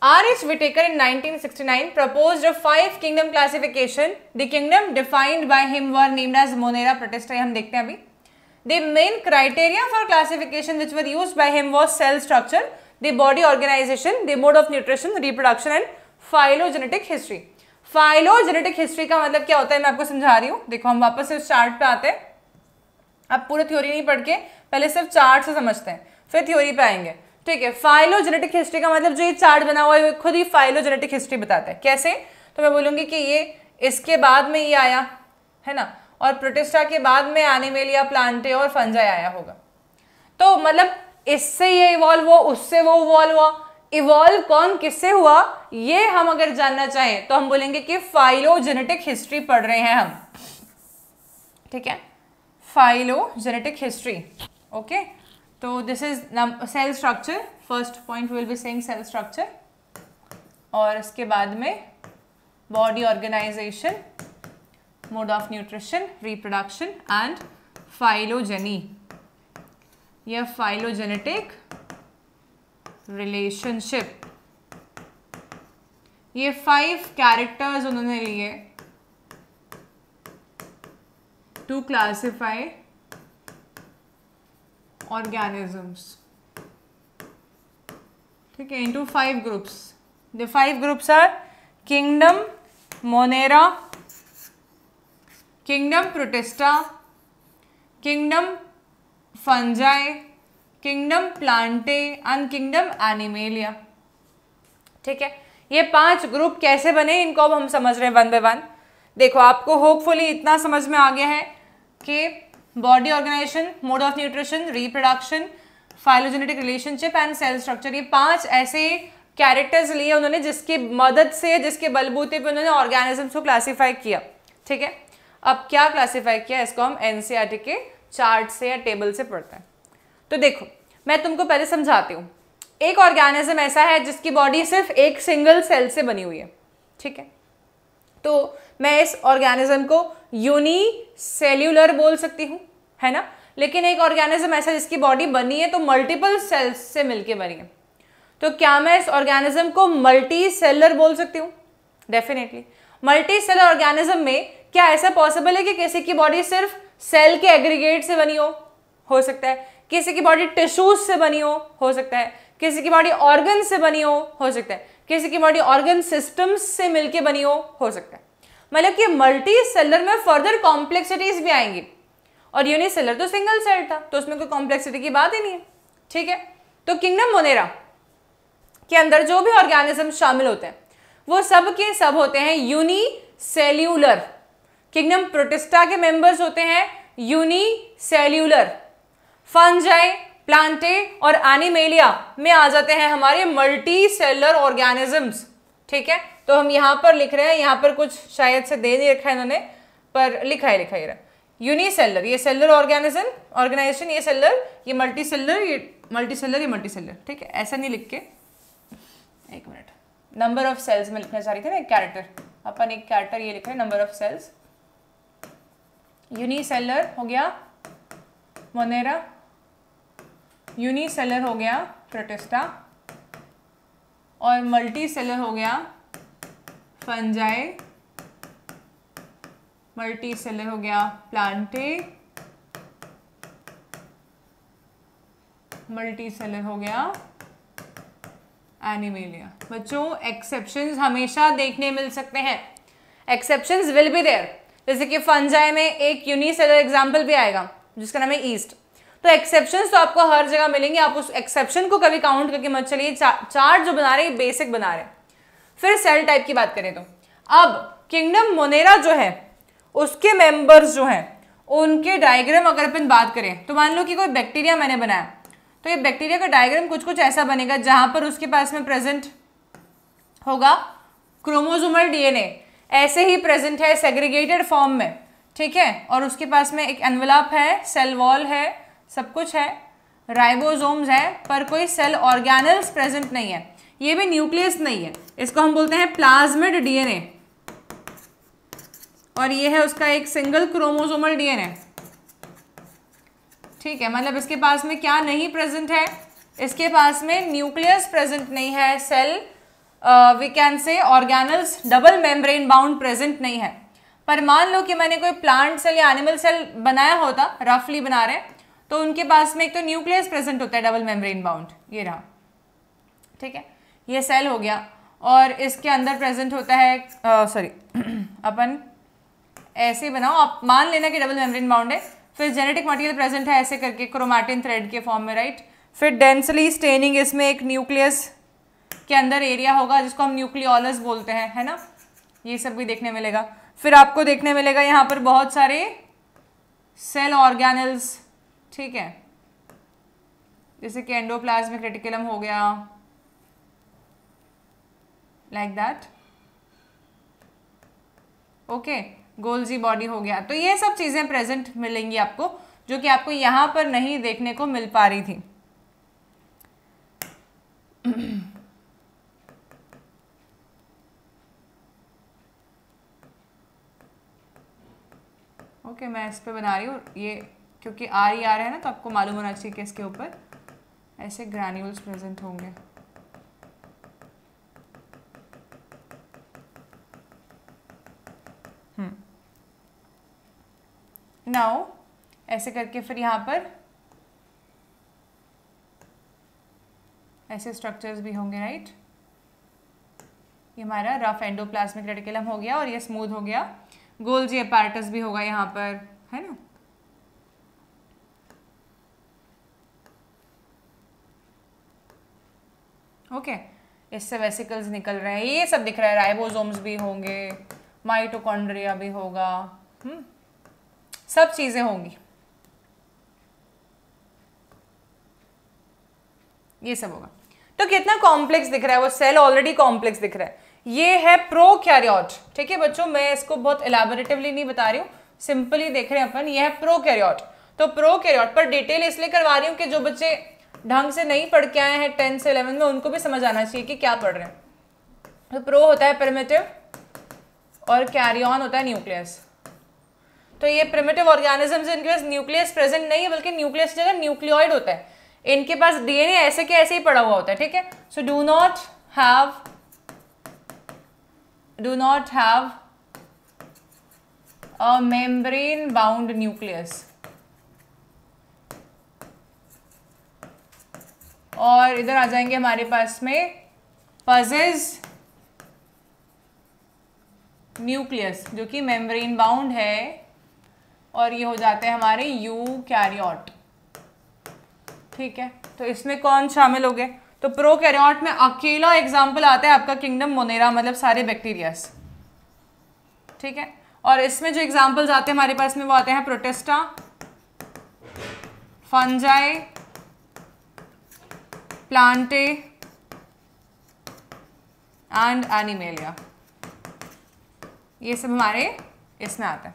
R.H. Whitaker in 1969 proposed a 5 kingdom classification. The kingdom defined by him were named as Monera, Protista. हम देखते हैं अभी. The main criteria for classification which were used by him was cell structure, the body organization, the mode of nutrition, reproduction and phylogenetic history. Phylogenetic history का मतलब क्या होता है मैं आपको समझा रही हूँ. देखो हम वापस से उस चार्ट पे आते हैं. आप पूरा थ्योरी नहीं पढ़ के पहले सिर्फ चार्ट से समझते हैं, फिर थ्योरी पे आएंगे. ठीक है, फाइलोजेनेटिक हिस्ट्री का मतलब जो ये चार्ट बना हुआ है खुद ही फाइलोजेनेटिक हिस्ट्री बताता है. कैसे? तो मैं बोलूँगी कि ये इसके बाद में ये आया है ना, और प्रोटिस्टा के बाद में एनिमेलिया, प्लांटे और फंजाई आया होगा. तो मतलब इससे ये इवॉल्व हुआ, उससे वो इवॉल्व हुआ. इवॉल्व कौन किससे हुआ ये हम अगर जानना चाहें तो हम बोलेंगे कि फाइलोजेनेटिक हिस्ट्री पढ़ रहे हैं हम. ठीक है, फाइलोजेनेटिक हिस्ट्री. ओके, तो this is cell structure. First point will be saying cell structure, और इसके बाद में body organisation, mode of nutrition, reproduction and phylogeny या फाइलोजेनेटिक रिलेशनशिप. ये 5 कैरेक्टर्स उन्होंने लिए टू क्लासिफाई organisms. ठीक है, into 5 groups. The 5 groups are kingdom Monera, kingdom Protista, kingdom Fungi, kingdom Plantae and kingdom Animalia. ठीक है, ये 5 ग्रुप कैसे बने इनको अब हम समझ रहे हैं वन बाय वन. देखो आपको होपफुली इतना समझ में आ गया है कि body organisation, mode of nutrition, reproduction, phylogenetic relationship and cell structure, ये 5 ऐसे कैरेक्टर्स लिए उन्होंने जिसकी मदद से, जिसके बलबूते पे उन्होंने ऑर्गेनिजम्स को क्लासीफाई किया. ठीक है, अब क्या क्लासीफाई किया इसको हम एनसीईआरटी के चार्ट से या टेबल से पढ़ते हैं. तो देखो मैं तुमको पहले समझाती हूँ. एक ऑर्गेनिज्म ऐसा है जिसकी बॉडी सिर्फ एक सिंगल सेल से बनी हुई है. ठीक है, तो मैं इस ऑर्गेनिज्म को यूनिसेल्यूलर बोल सकती हूँ, है ना. लेकिन एक ऑर्गेनिज्म ऐसा जिसकी बॉडी बनी है तो मल्टीपल सेल्स से मिलके बनी है. तो क्या मैं इस ऑर्गेनिज्म को मल्टी सेलर बोल सकती हूँ? डेफिनेटली. मल्टी सेलर ऑर्गेनिज्म में क्या ऐसा पॉसिबल है कि किसी की बॉडी सिर्फ सेल के एग्रीगेट से बनी हो सकता है. किसी की बॉडी टिश्यूज से बनी हो सकता है. किसी की बॉडी ऑर्गन से बनी हो सकता है. किसी की बॉडी ऑर्गन सिस्टम्स से मिलके बनी हो सकता है. मतलब कि मल्टी सेलर में फर्दर कॉम्प्लेक्सिटीज भी आएंगी, और यूनिसेलर तो सिंगल सेल था तो उसमें कोई कॉम्प्लेक्सिटी की बात ही नहीं है. ठीक है, तो किंगडम मोनेरा के अंदर जो भी ऑर्गेनिज्म शामिल होते हैं वो सब के सब होते हैं यूनिसेल्यूलर. किंगडम प्रोटिस्टा के मेंबर्स होते हैं यूनिसेल्यूलर. फंजाई, प्लांटे और एनिमेलिया में आ जाते हैं हमारे मल्टी सेलर ऑर्गेनिजम्स. ठीक है, तो हम यहाँ पर लिख रहे हैं, यहाँ पर कुछ शायद से दे नहीं रखा है इन्होंने, पर लिखा ही रहा. यूनिसेलर ये सेलर ऑर्गेनाइजेशन, ये सेलर, ये मल्टीसेलर, ये मल्टीसेलर, ये मल्टीसेलर. ठीक है, ऐसा नहीं लिख के, एक मिनट, नंबर ऑफ सेल्स में लिखना चाह रही थी ना. एक कैरेक्टर, अपन एक कैरेक्टर ये लिख रहे हैं, नंबर ऑफ सेल्स. यूनिसेलर हो गया मोनेरा, यूनिसेलर हो गया प्रोटिस्टा, और मल्टी सेलर हो गया फंजाई, मल्टी सेलर हो गया प्लांटे, मल्टी सेलर हो गया एनिमेलिया। बच्चों एक्सेप्शंस हमेशा देखने मिल सकते हैं, एक्सेप्शंस विल बी देयर। जैसे कि फंजाई में एक यूनिसेलर एग्जांपल भी आएगा जिसका नाम है ईस्ट। तो एक्सेप्शंस तो आपको हर जगह मिलेंगे, आप उस एक्सेप्शन को कभी काउंट करके मत चलिए। चार्ट जो बना रहे हैं बेसिक बना रहे हैं। फिर सेल टाइप की बात करें तो अब किंगडम मोनेरा जो है उसके मेंबर्स जो हैं उनके डायग्राम अगर अपन बात करें तो मान लो कि कोई बैक्टीरिया मैंने बनाया, तो ये बैक्टीरिया का डायग्राम कुछ ऐसा बनेगा जहां पर उसके पास में प्रेजेंट होगा क्रोमोसोमल डीएनए, ऐसे ही प्रेजेंट है सेग्रीगेटेड फॉर्म में, ठीक है। और उसके पास में एक एनवेलप है, सेल वॉल है, सब कुछ है, राइबोसोम्स है, पर कोई सेल ऑर्गेनल्स प्रेजेंट नहीं है। ये भी न्यूक्लियस नहीं है, इसको हम बोलते हैं प्लाज्मिड डीएनए। और ये है उसका एक सिंगल क्रोमोसोमल डीएनए, ठीक है। मतलब इसके पास में क्या नहीं प्रेजेंट है, इसके पास में न्यूक्लियस प्रेजेंट नहीं है, cell we can say organelles double membrane bound present नहीं है। पर मान लो कि मैंने कोई प्लांट सेल या एनिमल सेल बनाया होता, रफली बना रहे, तो उनके पास में एक तो न्यूक्लियस प्रेजेंट होता है डबल मेम्ब्रेन बाउंड, ये रहा, ठीक है। ये सेल हो गया और इसके अंदर प्रेजेंट होता है अपन ऐसे बनाओ, आप मान लेना कि डबल मेम्ब्रेन बाउंड है। फिर जेनेटिक मटेरियल प्रेजेंट है ऐसे करके क्रोमैटिन थ्रेड के फॉर्म में, राइट। फिर डेंसली स्टेनिंग, इसमें एक न्यूक्लियस के अंदर एरिया होगा जिसको हम न्यूक्लियोलस बोलते हैं, है ना। ये सब भी देखने मिलेगा। फिर आपको देखने मिलेगा यहाँ पर बहुत सारे सेल ऑर्गेनल्स, ठीक है, जैसे कि एंडोप्लाज्मिक रेटिकुलम हो गया, like that, okay, Golgi body हो गया। तो ये सब चीजें प्रेजेंट मिलेंगी आपको, जो कि आपको यहां पर नहीं देखने को मिल पा रही थी। ओके, मैं इस पे बना रही हूँ ये, क्योंकि आर ही आर है ना, तो आपको मालूम होना चाहिए कि इसके ऊपर ऐसे ग्रैन्यूल्स प्रेजेंट होंगे। नाउ ऐसे करके फिर यहाँ पर ऐसे स्ट्रक्चर्स भी होंगे, राइट। ये हमारा रफ एंडोप्लाज्मिक रेटिकुलम हो गया और ये स्मूथ हो गया। गोल्जी अपैरेटस भी होगा यहाँ पर, है ना। ओके, इससे वेसिकल्स निकल रहे हैं, ये सब दिख रहा है। राइबोसोम्स भी होंगे, माइटोकॉन्ड्रिया भी होगा, सब चीजें होंगी, ये सब होगा। तो कितना कॉम्प्लेक्स दिख रहा है वो सेल, ऑलरेडी कॉम्प्लेक्स दिख रहा है। ये है प्रोकैरियोट, ठीक है बच्चों, मैं इसको बहुत एलैबोरेटिवली नहीं बता रही हूँ, सिंपली देख रहे हैं अपन। ये है प्रोकैरियोट। तो प्रोकैरियोट पर डिटेल इसलिए करवा रही हूँ कि जो बच्चे ढंग से नहीं पढ़ के आए हैं 10 से 11 में, उनको भी समझ आना चाहिए कि क्या पढ़ रहे हैं। तो प्रो होता है प्रिमिटिव और कैरियन होता है न्यूक्लियस। तो ये प्रिमिटिव ऑर्गेनिजम्स, इनके पास न्यूक्लियस प्रेजेंट नहीं है, बल्कि न्यूक्लियस की जगह न्यूक्लियोइड होता है। इनके पास डीएनए ऐसे के ऐसे ही पड़ा हुआ होता है, ठीक है। So do not have a membrane bound nucleus. और इधर आ जाएंगे हमारे पास में पजेस न्यूक्लियस, जो कि मेम्ब्रेन बाउंड है, और ये हो जाते हैं हमारे यूकैरियोट, ठीक है। तो इसमें कौन शामिल हो गए, तो प्रोकैरियोट में अकेला एग्जाम्पल आता है आपका किंगडम मोनेरा, मतलब सारे बैक्टीरियास, ठीक है। और इसमें जो एग्जाम्पल्स आते हैं हमारे पास में वो आते हैं protista, fungi, Plantae and animalia, ये सब हमारे इसमें आता है,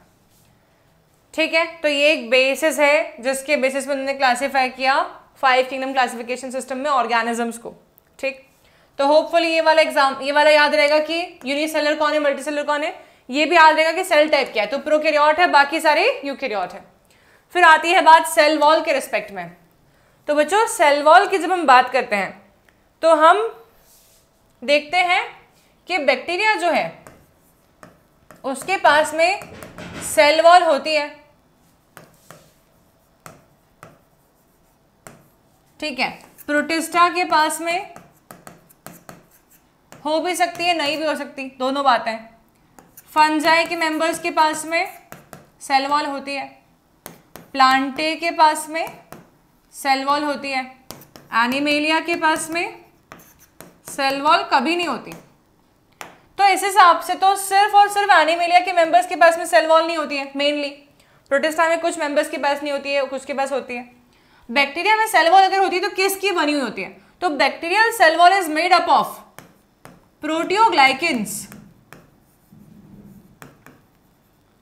ठीक है। तो ये एक बेसिस है जिसके बेसिस पर उन्होंने क्लासीफाई किया 5 किंगडम क्लासिफिकेशन सिस्टम में ऑर्गेनिजम्स को, ठीक। तो होपफुली ये वाला याद रहेगा कि यूनिसेलर कौन है, मल्टीसेलर कौन है, ये भी याद रहेगा कि सेल टाइप क्या है। तो प्रोकैरियोट है, बाकी सारे यूकैरियोट है। फिर आती है बात सेल वॉल के रिस्पेक्ट में। तो बच्चों सेल वॉल की जब हम बात करते हैं तो हम देखते हैं कि बैक्टीरिया जो है उसके पास में सेल वॉल होती है, ठीक है, प्रोटिस्टा के पास में हो भी सकती है, नहीं भी हो सकती, दोनों बातें। फंजाई के मेंबर्स के पास में सेल वॉल होती है, प्लांटे के पास में सेल वॉल होती है, एनिमेलिया के पास में सेल वॉल कभी नहीं होती। तो इस हिसाब से तो सिर्फ और सिर्फ एनिमेलिया के मेंबर्स के पास में सेल वॉल नहीं होती है मेनली। प्रोटिस्टा में कुछ मेंबर्स के पास नहीं होती है, कुछ के पास होती है। बैक्टीरिया में सेल वॉल अगर होती है तो किसकी बनी हुई होती है? तो bacterial cell wall is made up of proteoglycans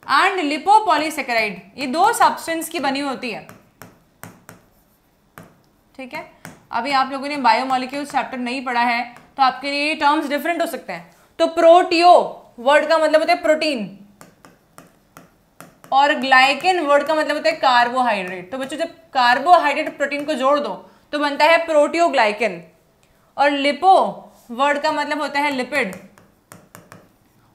and lipopolysaccharide, ये दो सब्सटेंस की बनी होती है। ठीक है, अभी आप लोगों ने बायोमोलिक्यूल्स चैप्टर नहीं पढ़ा है तो आपके लिए ये टर्म्स डिफरेंट हो सकते हैं। तो प्रोटियो वर्ड का मतलब होता है प्रोटीन और ग्लाइकेन वर्ड का मतलब होता है कार्बोहाइड्रेट। तो बच्चों जब कार्बोहाइड्रेट प्रोटीन को जोड़ दो तो बनता है प्रोटियोग्लाइकेन। और लिपो वर्ड का मतलब होता है लिपिड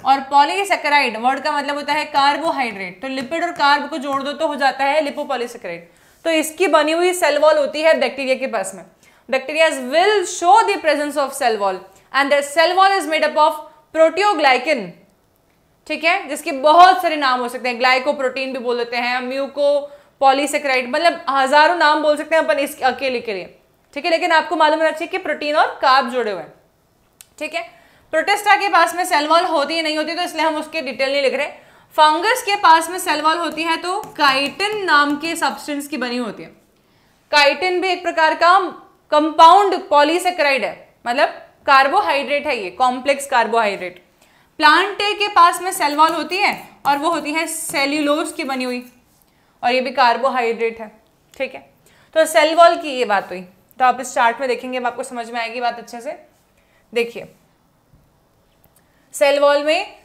और पॉलीसेकेराइड वर्ड का मतलब होता है कार्बोहाइड्रेट। तो लिपिड और कार्ब को जोड़ दो तो हो जाता है लिपोपॉलीसेकेराइड। तो इसकी बनी हुई सेल वॉल होती है बैक्टीरिया के पास में। Bacteria will show the presence of cell wall and that cell wall is made up of proteoglycan. ठीक है, जिसके बहुत सारे नाम हो सकते हैं, ग्लाइकोप्रोटीन भी बोल देते हैं, म्यूको पॉलीसेकेराइड, मतलब हजारों नाम बोल सकते हैं अपन इस अकेले के लिए। ठीक है, लेकिन आपको मालूम होना चाहिए कि प्रोटीन और कार्ब जुड़े हुए हैं। ठीक है, प्रोटिस्टा के पास में सेल वॉल होती है नहीं होती तो इसलिए हम उसके डिटेल नहीं लिख रहे। फंगस के पास में सेल वॉल होती है तो काइटिन नाम के सब्सटेंस की बनी होती है। काइटिन भी एक प्रकार का कंपाउंड पॉलीसेकेराइड है, मतलब कार्बोहाइड्रेट है, ये कॉम्प्लेक्स कार्बोहाइड्रेट। प्लांटे के पास में सेल वॉल होती है और वो होती है सेल्यूलोज की बनी हुई और ये भी कार्बोहाइड्रेट है। ठीक है, तो सेल वॉल की ये बात हुई। तो आप इस चार्ट में देखेंगे, आपको समझ में आएगी बात अच्छे से। देखिए सेल वॉल में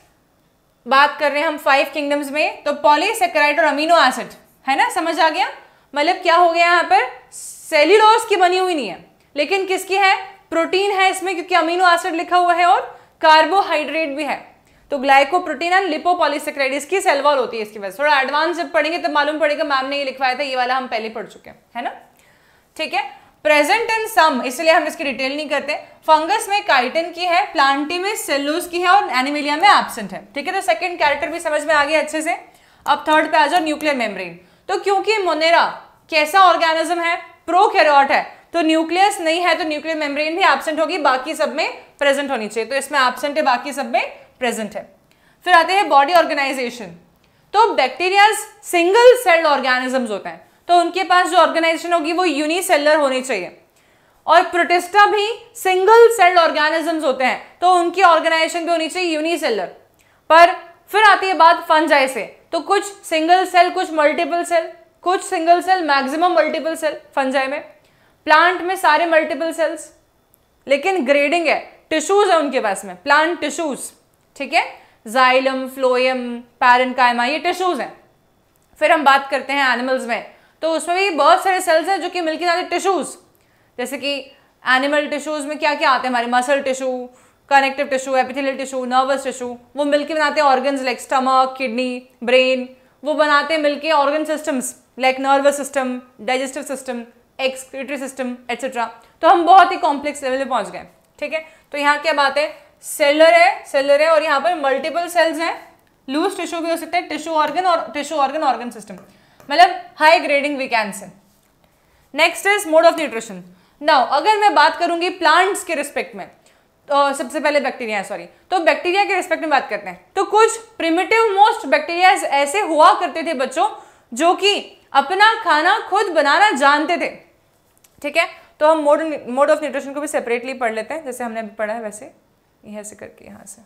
बात कर रहे हैं हम 5 किंगडम्स में, तो पॉलीसेकेराइड और अमीनो एसिड है ना, समझ आ गया। मतलब क्या हो गया यहाँ पर, सेल्यूलोज की बनी हुई नहीं है लेकिन किसकी है, प्रोटीन है इसमें, क्योंकि अमीनो एसिड लिखा हुआ है और कार्बोहाइड्रेट भी है। तो ग्लाइकोप्रोटीन एंड लिपोपॉलीसेकेराइड इसकी सेल वॉल होती है। इसकी वजह से थोड़ा एडवांस जब पढ़ेंगे तब मालूम पड़ेगा, मैम ने ये लिखवाया था, ये वाला हम पहले पढ़ चुके हैं, है ना। ठीक है, प्रेजेंट इन सम, इसलिए हम इसकी डिटेल नहीं करते। फंगस में काइटिन की है, प्लांटी में सेल्यूलोज की है और एनिमेलिया में एब्सेंट है। ठीक है, तो सेकंड कैरेक्टर भी समझ में आ गया अच्छे से। अब थर्ड पे आ जाओ, न्यूक्लियर मेम्ब्रेन। तो क्योंकि मोनेरा कैसा ऑर्गेनिज्म है, प्रोकैरियोट है, तो न्यूक्लियस नहीं है तो न्यूक्लियर मेम्ब्रेन भी एब्सेंट होगी, बाकी सब में प्रेजेंट होनी चाहिए। तो इसमें एब्सेंट है, बाकी सब में प्रेजेंट है। फिर आते हैं बॉडी ऑर्गेनाइजेशन। तो बैक्टीरिया सिंगल सेल्ड ऑर्गेनिजम्स होते हैं, तो उनके पास जो ऑर्गेनाइजेशन होगी वो यूनिसेलुलर होनी चाहिए। और प्रोटिस्टा भी सिंगल सेल्ड ऑर्गेनिजम्स होते हैं, तो उनकी ऑर्गेनाइजेशन भी होनी चाहिए यूनिसेलुलर। पर फिर आती है बात फंजाई से, तो कुछ सिंगल सेल, कुछ मल्टीपल सेल, कुछ single cell, maximum multiple cell fungi में। प्लांट में सारे मल्टीपल सेल्स, लेकिन ग्रेडिंग है, टिश्यूज है उनके पास में, प्लांट टिश्यूज। ठीक है, जाइलम, फ्लोएम, पैरेन्काइमा, ये टिश्यूज हैं। फिर हम बात करते हैं एनिमल्स में, तो उसमें भी बहुत सारे सेल्स हैं जो कि मिलके आते हैं टिश्यूज। जैसे कि एनिमल टिश्यूज में क्या क्या आते हैं हमारे, muscle tissue, connective tissue, epithelial tissue, nervous tissue, वो मिलके बनाते हैं organs like stomach, kidney, brain. वो बनाते हैं मिलके organ systems like nervous system, digestive system, excretory system etcetera. तो हम बहुत ही कॉम्प्लेक्स लेवल पे पहुंच गए। ठीक है, तो यहाँ क्या बात है, सेलर है और यहाँ पर मल्टीपल सेल्स हैं, लूज टिश्यू भी हो सकता है, टिश्यू ऑर्गन और टिश्यू ऑर्गन ऑर्गन सिस्टम, मतलब high grading we can say. Next is mode of nutrition. Now अगर मैं बात करूंगी प्लांट्स के रिस्पेक्ट में, तो सबसे पहले बैक्टीरिया है, सॉरी, तो बैक्टीरिया के रिस्पेक्ट में बात करते हैं। तो कुछ प्रिमिटिव मोस्ट बैक्टीरिया ऐसे हुआ करते थे बच्चों जो कि अपना खाना खुद बनाना जानते थे। ठीक है, तो हम मोड ऑफ न्यूट्रिशन को भी सेपरेटली पढ़ लेते हैं, जैसे हमने अभी पढ़ा है वैसे यहाँ से करके। यहाँ से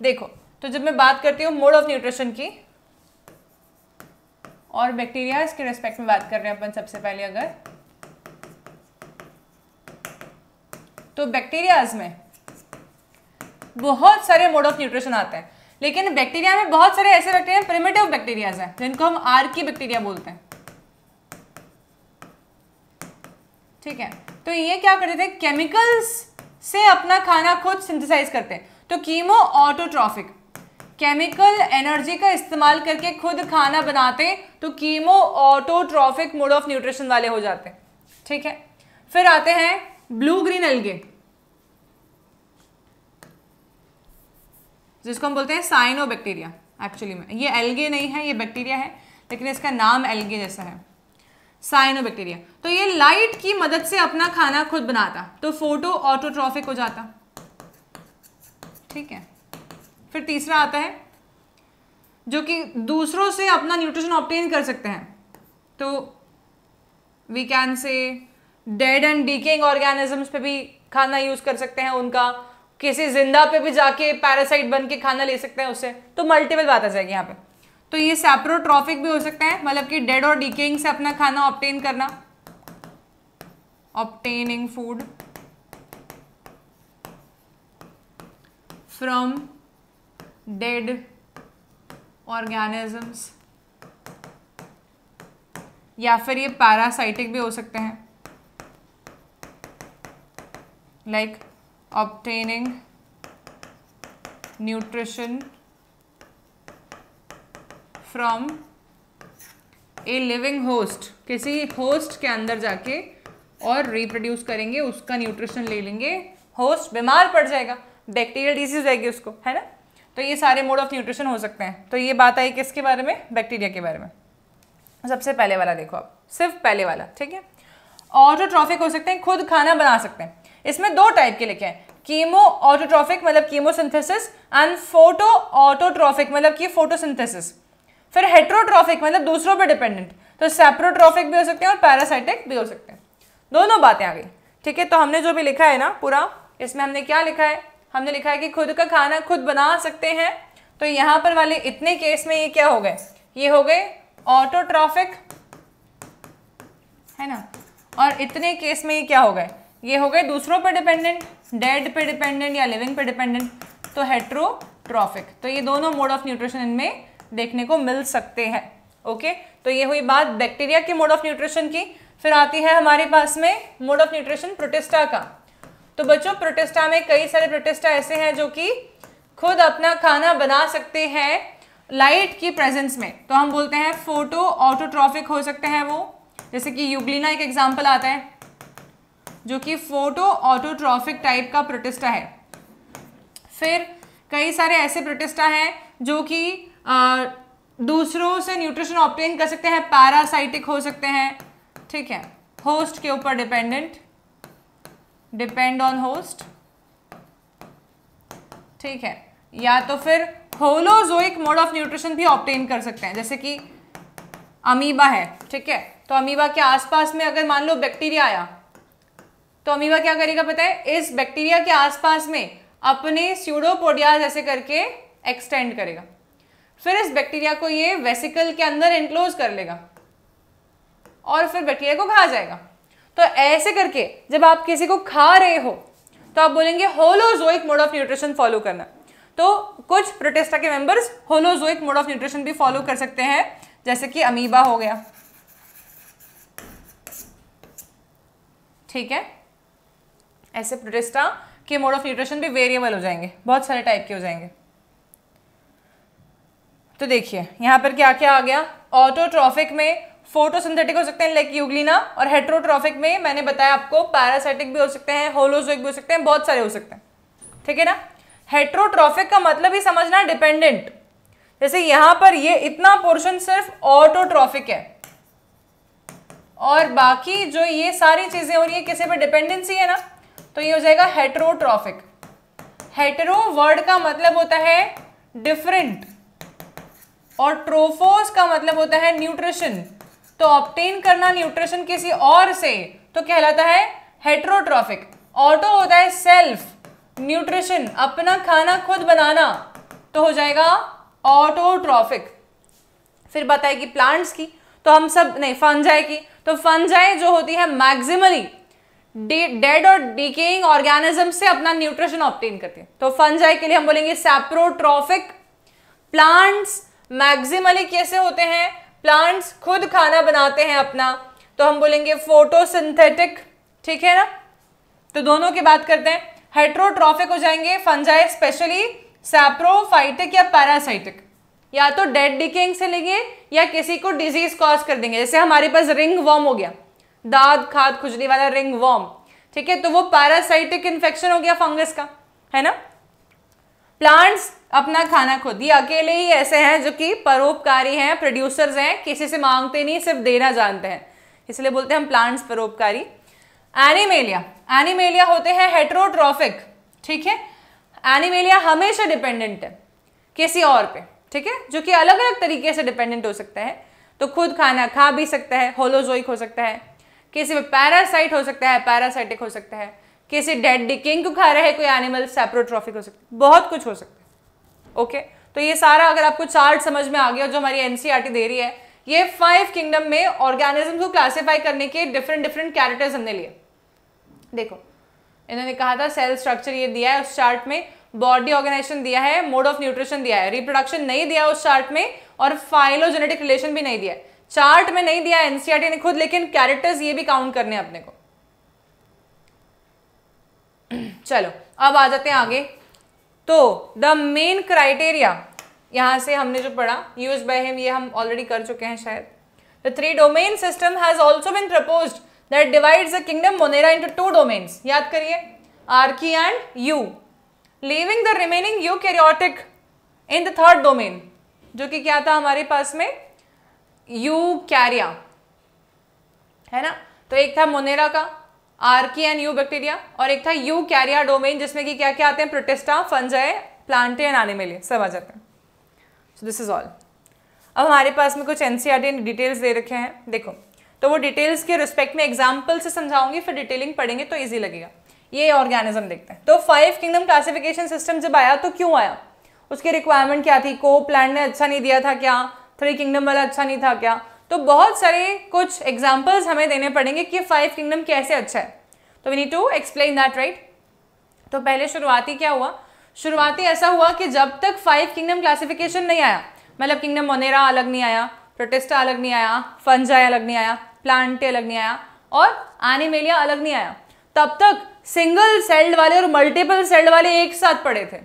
देखो, तो जब मैं बात करती हूँ मोड ऑफ न्यूट्रिशन की और बैक्टीरिया के रिस्पेक्ट में बात कर रहे हैं अपन, सबसे पहले अगर तो बैक्टीरियाज में बहुत सारे मोड ऑफ न्यूट्रिशन आते हैं, लेकिन बैक्टीरिया में बहुत सारे ऐसे बैक्टीरिया प्रिमिटिव बैक्टीरियाज हैं जिनको हम आर्की बैक्टीरिया बोलते हैं। ठीक है, तो ये क्या करते थे, केमिकल्स से अपना खाना खुद सिंथेसाइज करते हैं। तो कीमो ऑटोट्रॉफिक, केमिकल एनर्जी का इस्तेमाल करके खुद खाना बनाते, तो chemo autotrophic mode of nutrition वाले हो जाते हैं। ठीक है, फिर आते हैं ब्लू ग्रीन एल्गे, जिसको हम बोलते हैं साइनोबैक्टीरिया। एक्चुअली में ये एल्गे नहीं है, ये बैक्टीरिया है, लेकिन इसका नाम एल्गे जैसा है, साइनोबैक्टीरिया। तो ये लाइट की मदद से अपना खाना खुद बनाता, तो फोटो ऑटोट्रॉफिक हो जाता। ठीक है। फिर तीसरा आता है जो कि दूसरों से अपना न्यूट्रिशन ऑब्टेन कर सकते हैं, तो we can say dead and decaying organisms पे भी खाना यूज कर सकते हैं उनका, किसी जिंदा पे भी जाके पैरासाइट बन के खाना ले सकते हैं उससे। तो मल्टीपल बात आ जाएगी यहाँ पे। तो ये सैप्रोट्रॉफिक भी हो सकता है, मतलब कि डेड और डीकेइंग से अपना खाना ऑब्टेन करना, obtaining food from dead organisms, या फिर ये पैरासाइटिक भी हो सकते हैं, like obtaining nutrition from a living host, किसी होस्ट के अंदर जाके और रिप्रोड्यूस करेंगे, उसका न्यूट्रिशन ले लेंगे, होस्ट बीमार पड़ जाएगा, बैक्टीरियल डिजीज आएगी उसको, है ना। तो ये सारे मोड ऑफ न्यूट्रिशन हो सकते हैं। तो ये बात आई किसके बारे में, बैक्टीरिया के बारे में। सबसे पहले वाला देखो आप, सिर्फ पहले वाला, ठीक है। ऑटोट्रॉफिक हो सकते हैं, खुद खाना बना सकते हैं। इसमें दो टाइप के लिखे हैं, कीमो ऑटोट्रॉफिक मतलब कीमोसिंथेसिस, एंड फोटो ऑटोट्रॉफिक मतलब कि फोटोसिंथेसिस। फिर हेट्रोट्रॉफिक मतलब दूसरों पर डिपेंडेंट, तो सैप्रोट्रॉफिक भी हो सकते हैं और पैरासाइटिक भी हो सकते हैं। दोनों बातें आ गई, ठीक है। तो हमने जो भी लिखा है ना पूरा, इसमें हमने क्या लिखा है, हमने लिखा है कि खुद का खाना खुद बना सकते हैं। तो यहाँ पर वाले इतने केस में ये क्या हो गए, ये हो गए ऑटोट्रॉफिक, है ना। और इतने केस में ये क्या हो गए, ये हो गए दूसरों पर डिपेंडेंट, डेड पे डिपेंडेंट या लिविंग पे डिपेंडेंट, तो हेट्रोट्रॉफिक। तो ये दोनों मोड ऑफ न्यूट्रिशन इनमें देखने को मिल सकते हैं। ओके, तो ये हुई बात बैक्टीरिया के मोड ऑफ न्यूट्रिशन की। फिर आती है हमारे पास में मोड ऑफ न्यूट्रिशन प्रोटिस्टा का। तो बच्चों प्रोटिस्टा में कई सारे प्रोटिस्टा ऐसे हैं जो कि खुद अपना खाना बना सकते हैं लाइट की प्रेजेंस में, तो हम बोलते हैं फोटो ऑटोट्रॉफिक हो सकते हैं वो। जैसे कि यूग्लिना एक एग्जाम्पल आता है जो कि फोटो ऑटोट्रॉफिक टाइप का प्रोटिस्टा है। फिर कई सारे ऐसे प्रोटिस्टा हैं जो कि दूसरों से न्यूट्रिशन ऑब्टेन कर सकते हैं, पैरासाइटिक हो सकते हैं, ठीक है, होस्ट के ऊपर डिपेंडेंट, डिपेंड ऑन होस्ट, ठीक है, या तो फिर होलोजोइक मोड ऑफ न्यूट्रिशन भी ऑब्टेन कर सकते हैं, जैसे कि अमीबा है, ठीक है। तो अमीबा के आसपास में अगर मान लो बैक्टीरिया आया, तो अमीबा क्या करेगा पता है, इस बैक्टीरिया के आसपास में अपने स्यूडोपोडिया जैसे करके एक्सटेंड करेगा, फिर इस बैक्टीरिया को ये वेसिकल के अंदर इनक्लोज कर लेगा और फिर बैक्टीरिया को खा जाएगा। तो ऐसे करके जब आप किसी को खा रहे हो तो आप बोलेंगे holozoic mode of nutrition follow करना। तो कुछ प्रोटिस्टा के members holozoic mode of nutrition भी फॉलो कर सकते हैं, जैसे कि अमीबा हो गया, ठीक है। ऐसे प्रोटिस्टा के मोड ऑफ न्यूट्रिशन भी वेरिएबल हो जाएंगे, बहुत सारे टाइप के हो जाएंगे। तो देखिए यहाँ पर क्या क्या आ गया, ऑटोट्रॉफिक में फोटोसिंथेटिक हो सकते हैं लाइक यूग्लिना, और हेट्रोट्रॉफिक में मैंने बताया आपको पैरासाइटिक भी हो सकते हैं, होलोजोइक भी हो सकते हैं, बहुत सारे हो सकते हैं, ठीक है ना। हेट्रोट्रॉफिक का मतलब ही समझना डिपेंडेंट, जैसे यहाँ पर ये इतना पोर्शन सिर्फ ऑटोट्रॉफिक है और बाकी जो ये सारी चीजें हो रही है किसी पर डिपेंडेंसी है ना, तो ये हो जाएगा हेट्रोट्रॉफिक। हेटेरो वर्ड का मतलब होता है डिफरेंट और ट्रोफोस का मतलब होता है न्यूट्रिशन, तो ऑब्टेन करना न्यूट्रिशन किसी और से तो कहलाता है हेट्रोट्रॉफिक। ऑटो होता है सेल्फ, न्यूट्रिशन अपना खाना खुद बनाना, तो हो जाएगा ऑटोट्रॉफिक। फिर बताएगी प्लांट्स की, तो हम सब नहीं, फंजाई की, तो फंजाई जो होती है मैक्सिमली डेड और डिकेइंग ऑर्गेनिज्म से अपना न्यूट्रिशन ऑब्टेन करती है, तो फंजाई के लिए हम बोलेंगे सैप्रोट्रॉफिक। प्लांट्स मैक्सिमली कैसे होते हैं, प्लांट्स खुद खाना बनाते हैं अपना, तो हम बोलेंगे फोटोसिंथेटिक, ठीक है ना। तो दोनों की बात करते हैं, हेट्रोट्रॉफिक हो जाएंगे फंजाई स्पेशली सैप्रोफाइटिक या पैरासाइटिक, या तो डेड डिकेइंग से लेंगे या किसी को डिजीज कॉज कर देंगे, जैसे हमारे पास रिंग वर्म हो गया, दाद खाद खुजली वाला रिंग वॉर्म, ठीक है, तो वो पैरासाइटिक इन्फेक्शन हो गया फंगस का, है ना। प्लांट्स अपना खाना खुद, ये अकेले ही ऐसे हैं जो कि परोपकारी हैं, प्रोड्यूसर्स हैं, किसी से मांगते नहीं, सिर्फ देना जानते हैं, इसलिए बोलते हैं हम प्लांट्स परोपकारी। एनिमेलिया, एनिमेलिया होते हैं हेटेरोट्रॉफिक, ठीक है, एनिमेलिया हमेशा डिपेंडेंट है किसी और पे, ठीक है, जो कि अलग अलग तरीके से डिपेंडेंट हो सकता है, तो खुद खाना खा भी सकता है, होलोजोइक हो सकता है, किसी पे पैरासाइट हो सकता है, पैरासाइटिक हो सकता है, किसी डेड डिकेइंग को खा रहा है कोई एनिमल, सैप्रोट्रॉफिक हो सकता है, बहुत कुछ हो सकता है। ओके, तो ये सारा अगर आपको चार्ट समझ में आ गया जो हमारी एनसीईआरटी दे रही है, ये 5 किंगडम में ऑर्गेनिज्म को क्लासिफाई करने के डिफरेंट डिफरेंट कैरेक्टर्स हमने लिए। देखो इन्होंने कहा था सेल स्ट्रक्चर ये दिया है उस चार्ट में, बॉडी ऑर्गेनाइजेशन दिया है, मोड ऑफ न्यूट्रिशन दिया है, रिप्रोडक्शन नहीं दिया उस चार्ट में, और फाइलोजेनेटिक रिलेशन भी नहीं दिया है, चार्ट में नहीं दिया एनसीईआरटी ने खुद, लेकिन कैरेक्टर्स ये भी काउंट करने अपने को। चलो अब आ जाते हैं आगे। तो द मेन क्राइटेरिया, यहां से हमने जो पढ़ा यूज बाय हिम, ये हम ऑलरेडी कर चुके हैं शायद। द 3 domain system has also been proposed that divides the kingdom monera into 2 domains, याद करिए, आर्की एंड यू, leaving the remaining eukaryotic in the 3rd domain, जो कि क्या था हमारे पास में, यूकैरिया, है ना। तो एक था मोनेरा का आर्की एंड यू बैक्टीरिया, और एक था यूकैरिया डोमेन जिसमें कि क्या क्या आते हैं, प्रोटिस्टा, फंजाई, प्लांटे एंड एनिमले, सब आ जाते हैं। So this is all. अब हमारे पास में कुछ एनसीईआरटी ने डिटेल्स दे रखे हैं, देखो, तो वो डिटेल्स के रिस्पेक्ट में एग्जाम्पल से समझाऊंगी, फिर डिटेलिंग पढ़ेंगे तो ईजी लगेगा। ये ऑर्गेनिज्म देखते हैं। तो 5 किंगडम क्लासिफिकेशन सिस्टम जब आया तो क्यों आया, उसकी रिक्वायरमेंट क्या थी, को प्लांट ने अच्छा नहीं दिया था क्या, 3 किंगडम वाला अच्छा नहीं था क्या, तो बहुत सारे कुछ एग्जाम्पल्स हमें देने पड़ेंगे कि 5 किंगडम कैसे अच्छा है, तो we need to explain that, right. तो पहले शुरुआती क्या हुआ, शुरुआती ऐसा हुआ कि जब तक 5 किंगडम क्लासिफिकेशन नहीं आया, मतलब किंगडम मोनेरा अलग नहीं आया, प्रोटिस्टा अलग नहीं आया, फंजाई अलग नहीं आया, प्लांटे अलग नहीं आया, और एनिमेलिया अलग नहीं आया, तब तक सिंगल सेल्ड वाले और मल्टीपल सेल्ड वाले एक साथ पड़े थे।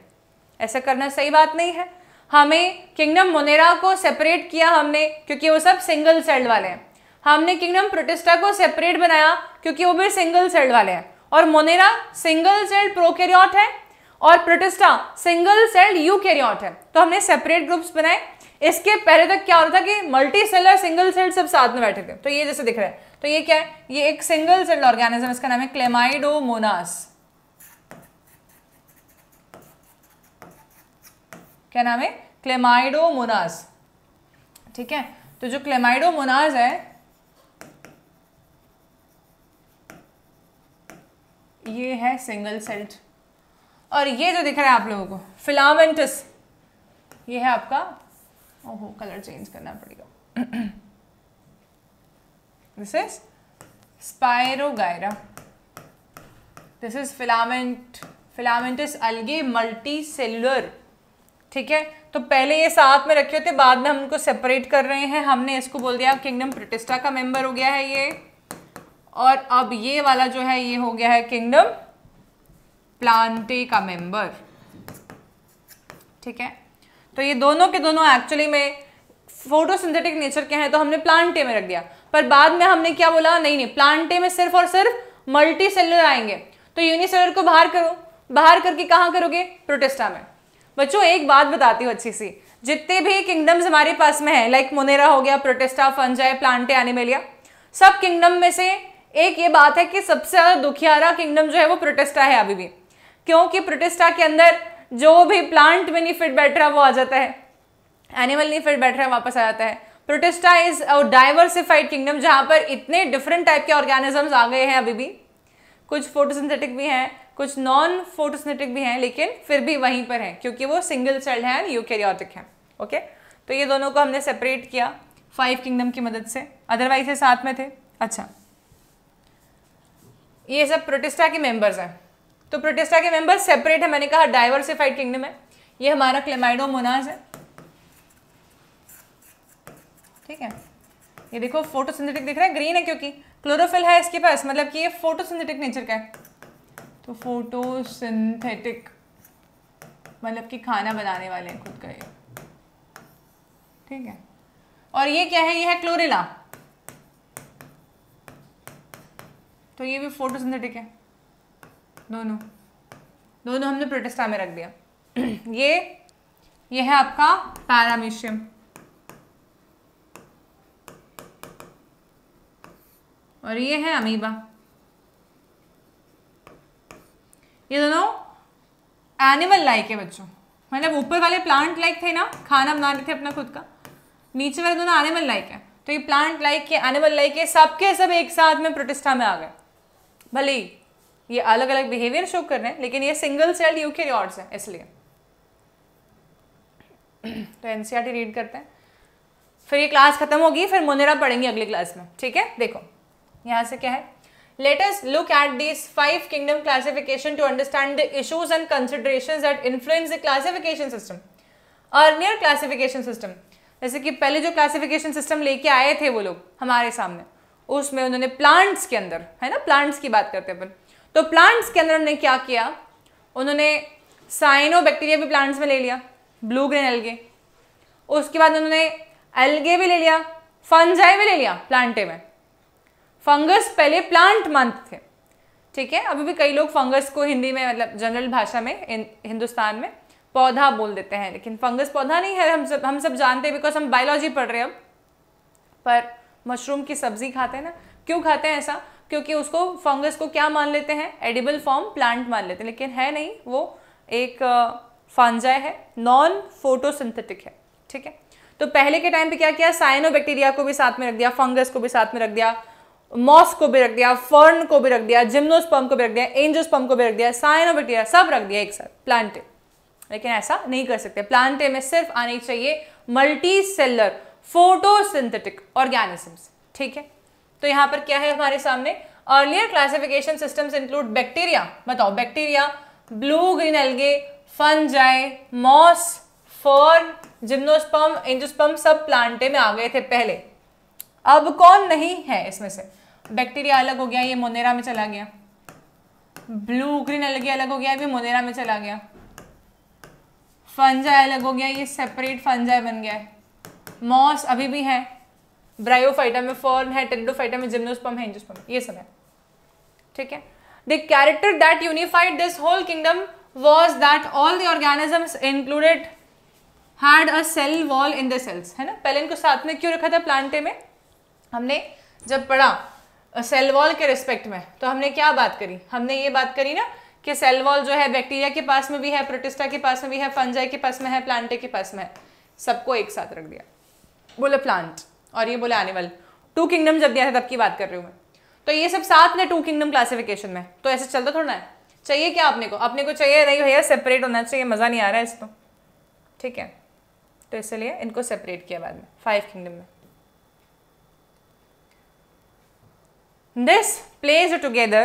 ऐसा करना सही बात नहीं है, हमें किंगडम मोनेरा को सेपरेट किया हमने क्योंकि वो सब सिंगल सेल्ड वाले हैं, हमने किंगडम प्रोटिस्टा को सेपरेट बनाया क्योंकि वो भी सिंगल सेल्ड वाले हैं, और मोनेरा सिंगल सेल्ड प्रोकैरियोट है और प्रोटिस्टा सिंगल सेल्ड यूकैरियोट है, तो हमने सेपरेट ग्रुप्स बनाए। इसके पहले तक क्या हो रहा था कि मल्टी सेलर सिंगल सेल्ड सब साथ में बैठे थे, तो ये जैसे दिख रहा है, तो ये क्या है, ये एक सिंगल सेल्ड ऑर्गेनिज्म, इसका नाम है क्लेमाइडोमोनास। क्या नाम है, क्लेमाइडोमोनास, ठीक है। तो जो क्लेमाइडोमोनास है ये है सिंगल सेल्ड, और ये जो दिख रहा है आप लोगों को फिलामेंटस, ये है आपका, ओहो कलर चेंज करना पड़ेगा, this is spirogyra, this is filamentous अलगे मल्टी सेलुलर, ठीक है। तो पहले ये साथ में रखे होते, बाद में हम उनको सेपरेट कर रहे हैं, हमने इसको बोल दिया किंगडम प्रोटिस्टा का मेंबर हो गया है ये, और अब ये वाला जो है ये हो गया है किंगडम प्लांटे का मेंबर, ठीक है। तो ये दोनों के दोनों एक्चुअली में फोटोसिंथेटिक नेचर के हैं, तो हमने प्लांटे में रख दिया, पर बाद में हमने क्या बोला, नहीं प्लांटे में सिर्फ और सिर्फ मल्टी सेलुलर आएंगे, तो यूनिसेलुलर को बाहर करो, बाहर करके कहाँ करोगे, प्रोटिस्टा में। बच्चों एक बात बताती हूँ अच्छी सी, जितने भी किंगडम्स हमारे पास में है, लाइक मोनेरा हो गया, प्रोटिस्टा, फंजाई, प्लांटे, एनिमेलिया, सब किंगडम में से एक ये बात है कि सबसे ज्यादा दुखियारा किंगडम जो है वो प्रोटिस्टा है अभी भी, क्योंकि प्रोटिस्टा के अंदर जो भी प्लांट में नहीं फिट बैठ रहा वो आ जाता है, एनिमल नहीं फिट बैठ रहा है वापस आ जाता है। Protista is a diversified kingdom जहां पर इतने डिफरेंट टाइप के ऑर्गेनिजम्स आ गए हैं अभी भी, कुछ फोटोसिंथेटिक भी हैं, कुछ नॉन फोटोसिंथेटिक भी हैं, लेकिन फिर भी वहीं पर हैं क्योंकि वो सिंगल सेल्ड है, यूकैरियोटिक है। ओके, तो ये दोनों को हमने सेपरेट किया 5 किंगडम की मदद से, अदरवाइज ये साथ में थे। अच्छा, ये सब प्रोटिस्टा के मेंबर्स हैं, तो प्रोटिस्टा के मेंबर्स सेपरेट है, मैंने कहा डाइवर्सिफाइड किंगडम है। ये हमारा क्लेमाइडोमोनास है, ठीक है। ये देखो फोटोसिंथेटिक दिख रहा है, ग्रीन है क्योंकि क्लोरोफिल है इसके पास, मतलब कि ये फोटोसिंथेटिक नेचर का है, तो फोटोसिंथेटिक मतलब कि खाना बनाने वाले हैं खुद का ये, ठीक है। और ये क्या है, ये है क्लोरेला, तो ये भी फोटोसिंथेटिक है, दोनों हमने प्रोटिस्टा में रख दिया। ये है आपका पैरामीशियम, और ये है अमीबा। ये दोनों एनिमल लाइक है बच्चों, मतलब ऊपर वाले प्लांट लाइक थे ना, खाना बना रहे थे अपना खुद का, नीचे वाले दोनों एनिमल लाइक है। तो ये प्लांट लाइक के, एनिमल लाइक के, सबके सब एक साथ में प्रोटिस्टा में आ गए। भले ये अलग अलग बिहेवियर शो कर रहे हैं, लेकिन ये सिंगल सेल्ड यूकेरियोट्स है इसलिए। तो एनसीईआरटी रीड करते हैं, फिर ये क्लास खत्म होगी, फिर मोनेरा पढ़ेंगे अगली क्लास में, ठीक है। देखो यहाँ से क्या है, let us look at these 5 kingdom classification to understand the issues and considerations that influence the classification system. Earlier classification system, जैसे कि पहले जो क्लासिफिकेशन सिस्टम लेके आए थे वो लोग हमारे सामने, उसमें उन्होंने प्लांट्स के अंदर, है ना, प्लांट्स की बात करते हैं अपन, तो प्लांट्स के अंदर उन्होंने क्या किया, उन्होंने साइनोबैक्टीरिया भी प्लांट्स में ले लिया, ब्लू ग्रीन एल्गे, उसके बाद उन्होंने एल्गे भी ले लिया, फंजाई भी ले लिया प्लांटे में। फंगस पहले प्लांट मानते थे, ठीक है, अभी भी कई लोग फंगस को हिंदी में, मतलब जनरल भाषा में हिंदुस्तान में पौधा बोल देते हैं, लेकिन फंगस पौधा नहीं है, हम सब जानते हैं, बिकॉज हम बायोलॉजी पढ़ रहे हैं अब। पर मशरूम की सब्जी खाते हैं ना, क्यों खाते हैं ऐसा, क्योंकि उसको फंगस को क्या मान लेते हैं, एडिबल फॉर्म प्लांट मान लेते हैं, लेकिन है नहीं, वो एक फंजाई है, नॉन फोटोसिंथेटिक है, ठीक है। तो पहले के टाइम पे क्या किया, साइनोबैक्टीरिया को भी साथ में रख दिया, फंगस को भी साथ में रख दिया, मॉस को भी रख दिया, फर्न को भी रख दिया, जिम्नोस्पर्म को भी रख दिया, एंजियोस्पर्म को भी रख दिया, साइनोबैक्टीरिया सब रख दिया एक साथ प्लांटे। लेकिन ऐसा नहीं कर सकते, प्लांटे में सिर्फ आनी चाहिए मल्टी सेलर फोटोसिंथेटिक ऑर्गेनिजम्स, ठीक है। तो यहाँ पर क्या है हमारे सामने, earlier classification systems include bacteria, बताओ bacteria, blue green algae, fungi, moss, fern, gymnosperm, angiosperm सब प्लांटे में आ गए थे पहले। अब कौन नहीं है इसमें से, बैक्टीरिया अलग हो गया, ये मोनेरा में चला गया, ब्लू ग्रीन एल्गे अलग हो गया, ये मोनेरा में चला गया, फंजाई अलग हो गया, ये सेपरेट फंजाई बन गया है, मॉस अभी भी है, ब्रायोफाइटा में फर्न है, टेरिडोफाइटा में जिम्नोस्पर्म है, एंजियोस्पर्म, ये सब है, ठीक है। The character that unified this whole kingdom was that all the organisms included had a cell wall in the cells, है ना। पहले इनको साथ में क्यों रखा था प्लांटे में, हमने जब पढ़ा सेल वॉल के रिस्पेक्ट में, तो हमने क्या बात करी, हमने ये बात करी ना कि सेल वॉल जो है बैक्टीरिया के पास में भी है, प्रोटिस्टा के पास में भी है, फंजाई के पास में है, प्लांटे के पास में है, सबको एक साथ रख दिया, बोले प्लांट और ये बोले एनिमल। 2 किंगडम जब दिया था तब की बात कर रही हूँ मैं, तो ये सब साथ में 2 किंगडम क्लासिफिकेशन में, तो ऐसे चलता थोड़ा है। चाहिए क्या अपने को चाहिए नहीं भैया सेपरेट होना चाहिए, मज़ा नहीं आ रहा है इसको, ठीक है। तो इसलिए इनको सेपरेट किया बाद में 5 किंगडम में। This placed together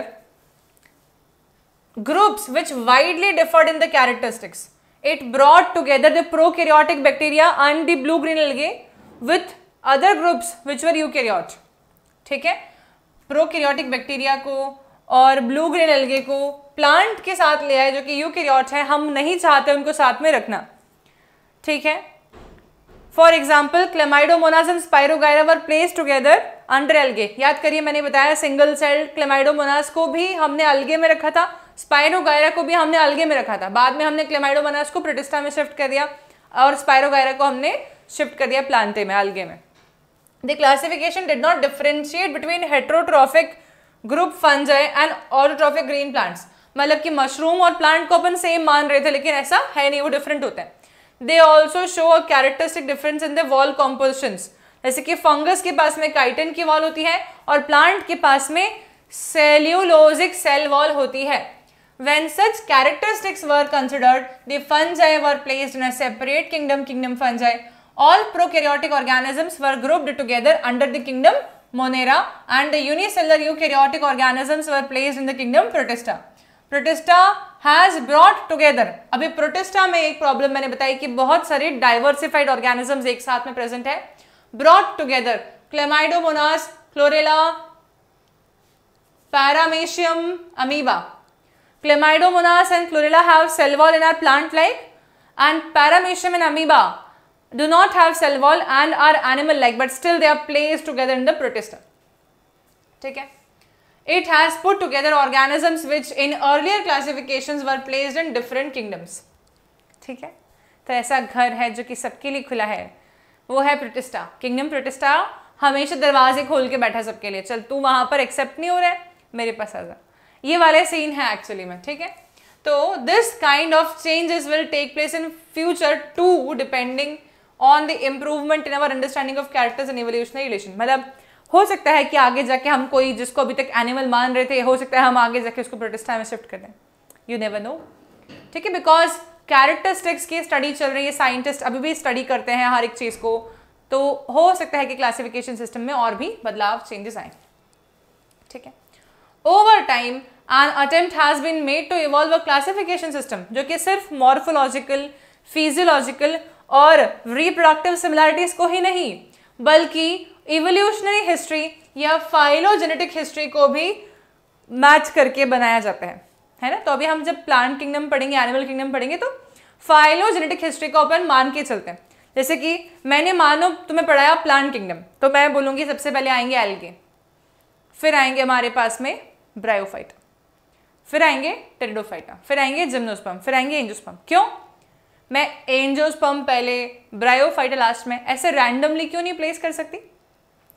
groups which widely differed in the characteristics. It brought together the prokaryotic bacteria and the blue-green algae with other groups which were eukaryote. ठीक है, प्रोकैरियोटिक बैक्टीरिया को और ब्लू ग्रीन एल्गे को प्लांट के साथ ले आए जो कि यूकैरियोट है, हम नहीं चाहते उनको साथ में रखना, ठीक है। For example Chlamydomonas and spirogyra were place together under algae. याद करिए मैंने बताया सिंगल सेल क्लेमाइडोमोनास को भी हमने अलगे में रखा था, स्पाइरोगायरा को भी हमने अलगे में रखा था, बाद में हमने क्लेमाइडोमोनास को प्रोटिस्टा में शिफ्ट कर दिया और स्पाइरोगायरा को हमने शिफ्ट कर दिया प्लांटे में, अलगे में। The classification did not differentiate between heterotrophic group fungi and autotrophic green plants, मतलब कि मशरूम और प्लांट को अपन सेम मान रहे थे, लेकिन ऐसा है नहीं, वो डिफरेंट होता है। They also show a characteristic difference in the wall compositions, जैसे कि फंगस के पास में काइटिन की वॉल होती है और प्लांट के पास में सेल्यूलोजिक सेल वॉल होती है। When such characteristics were considered, the fungi were placed in a separate kingdom, kingdom fungi. All prokaryotic organisms were grouped together under the kingdom Monera, and the unicellular eukaryotic organisms were placed in the kingdom Protista. Protista has brought together. अभी Protista में एक प्रॉब्लम मैंने बताई कि बहुत सारे डाइवर्सिफाइड ऑर्गेनिजम्स एक साथ में प्रेजेंट है। Brought together Chlamydomonas, Chlorella, Paramecium, Amoeba. Chlamydomonas and Chlorella have cell wall and are plant-like, and Paramecium and Amoeba do not have cell wall and are animal-like, but still they are placed together in the Protista. ठीक है, It has put together organisms which in earlier classifications were placed in different kingdoms. ठीक है, तो ऐसा घर है जो कि सबके लिए खुला है, वो है प्रोटिस्टा, किंगडम प्रोटिस्टा। हमेशा दरवाजे खोल के बैठा सबके लिए, चल तू वहां पर एक्सेप्ट नहीं हो रहा है, मेरे पास आ जा। ये वाले सीन है एक्चुअली में, ठीक है। तो this kind of changes will take place in future too, depending on the improvement in our understanding of characters and evolutionary relation. मतलब हो सकता है कि आगे जाके हम कोई जिसको अभी तक एनिमल मान रहे थे, हो सकता है हम आगे जाके उसको प्रोटिस्टा में शिफ्ट कर दें, यू नेवर नो, ठीक है। बिकॉज कैरेक्टरिस्टिक्स की स्टडी चल रही है, साइंटिस्ट अभी भी स्टडी करते हैं हर एक चीज को, तो हो सकता है कि क्लासिफिकेशन सिस्टम में और भी बदलाव, चेंजेस आए, ठीक है। Over time an attempt has been made to evolve a classification system जो कि सिर्फ मॉर्फोलॉजिकल, फिजियोलॉजिकल और रिप्रोडक्टिव सिमिलैरिटीज को ही नहीं, बल्कि इवोल्यूशनरी हिस्ट्री या फाइलोजेनेटिक हिस्ट्री को भी मैच करके बनाया जाता है ना। तो अभी हम जब प्लांट किंगडम पढ़ेंगे, एनिमल किंगडम पढ़ेंगे, तो फाइलोजेनेटिक हिस्ट्री को अपन मान के चलते हैं। जैसे कि मैंने मानो तुम्हें पढ़ाया प्लांट किंगडम, तो मैं बोलूँगी सबसे पहले आएंगे एल्गे, फिर आएंगे हमारे पास में ब्रायोफाइटा, फिर आएंगे टेरिडोफाइटा, फिर आएंगे जिम्नोस्पर्म, फिर आएंगे एंजियोस्पर्म। क्यों मैं एंजियोस्पर्म पहले, ब्रायोफाइटा लास्ट में, ऐसे रैंडमली क्यों नहीं प्लेस कर सकती?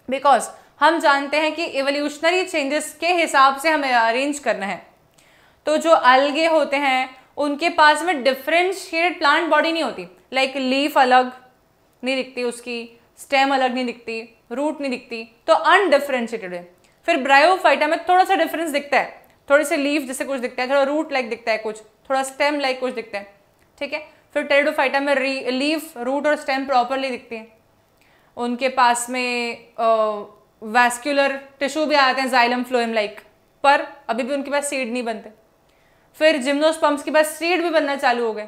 बिकॉज हम जानते हैं कि इवोल्यूशनरी चेंजेस के हिसाब से हमें अरेंज करना है। तो जो अलगे होते हैं उनके पास में डिफरेंशिएटेड प्लांट बॉडी नहीं होती, लाइक लीफ अलग नहीं दिखती, उसकी स्टेम अलग नहीं दिखती, रूट नहीं दिखती, तो अनडिफरेंशिएटेड है। फिर ब्रायोफाइटा में थोड़ा सा डिफरेंस दिखता है, थोड़े से लीफ जैसे कुछ दिखता है, थोड़ा रूट लाइक दिखता है कुछ, थोड़ा स्टेम लाइक कुछ दिखता है, ठीक है। फिर टेरिडोफाइटा में लीफ, रूट और स्टेम प्रॉपरली दिखती है, उनके पास में वैस्कुलर टिश्यू भी आते हैं जाइलम फ्लोएम लाइक, पर अभी भी उनके पास सीड नहीं बनते। फिर जिम्नोस्पर्म्स के पास सीड भी बनना चालू हो गए,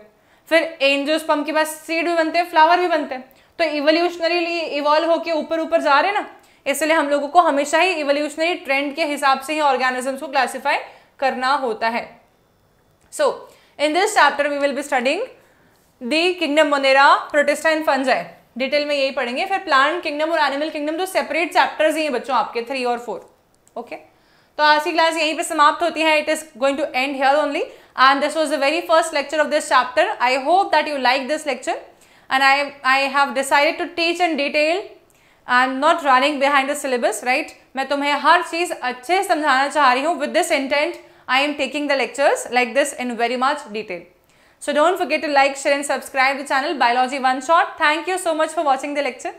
फिर एंजियोस्पर्म के पास सीड भी बनते हैं, फ्लावर भी बनते हैं। तो इवोल्यूशनरीली इवॉल्व होके ऊपर ऊपर जा रहे हैं ना, इसलिए हम लोगों को हमेशा ही इवोल्यूशनरी ट्रेंड के हिसाब से ही ऑर्गेनिजम्स को क्लासिफाई करना होता है। So in this chapter we will be studying the kingdom Monera, Protista and fungi, detail में यही पढ़ेंगे। फिर प्लांट किंगडम और एनिमल किंगडम तो सेपरेट चैप्टर्स ही हैं बच्चों आपके 3 और 4, ओके। तो आज की क्लास यहीं पे समाप्त होती है। It is going to end here only, and this was the very first lecture of this chapter. I hope that you like this lecture, and I have decided to teach in detail and not running behind the syllabus, right? मैं तुम्हें हर चीज अच्छे से समझाना चाह रही हूँ. With this intent, I am taking the lectures like this in very much detail. So don't forget to like, share and subscribe the channel Biology One Shot. Thank you so much for watching the lecture.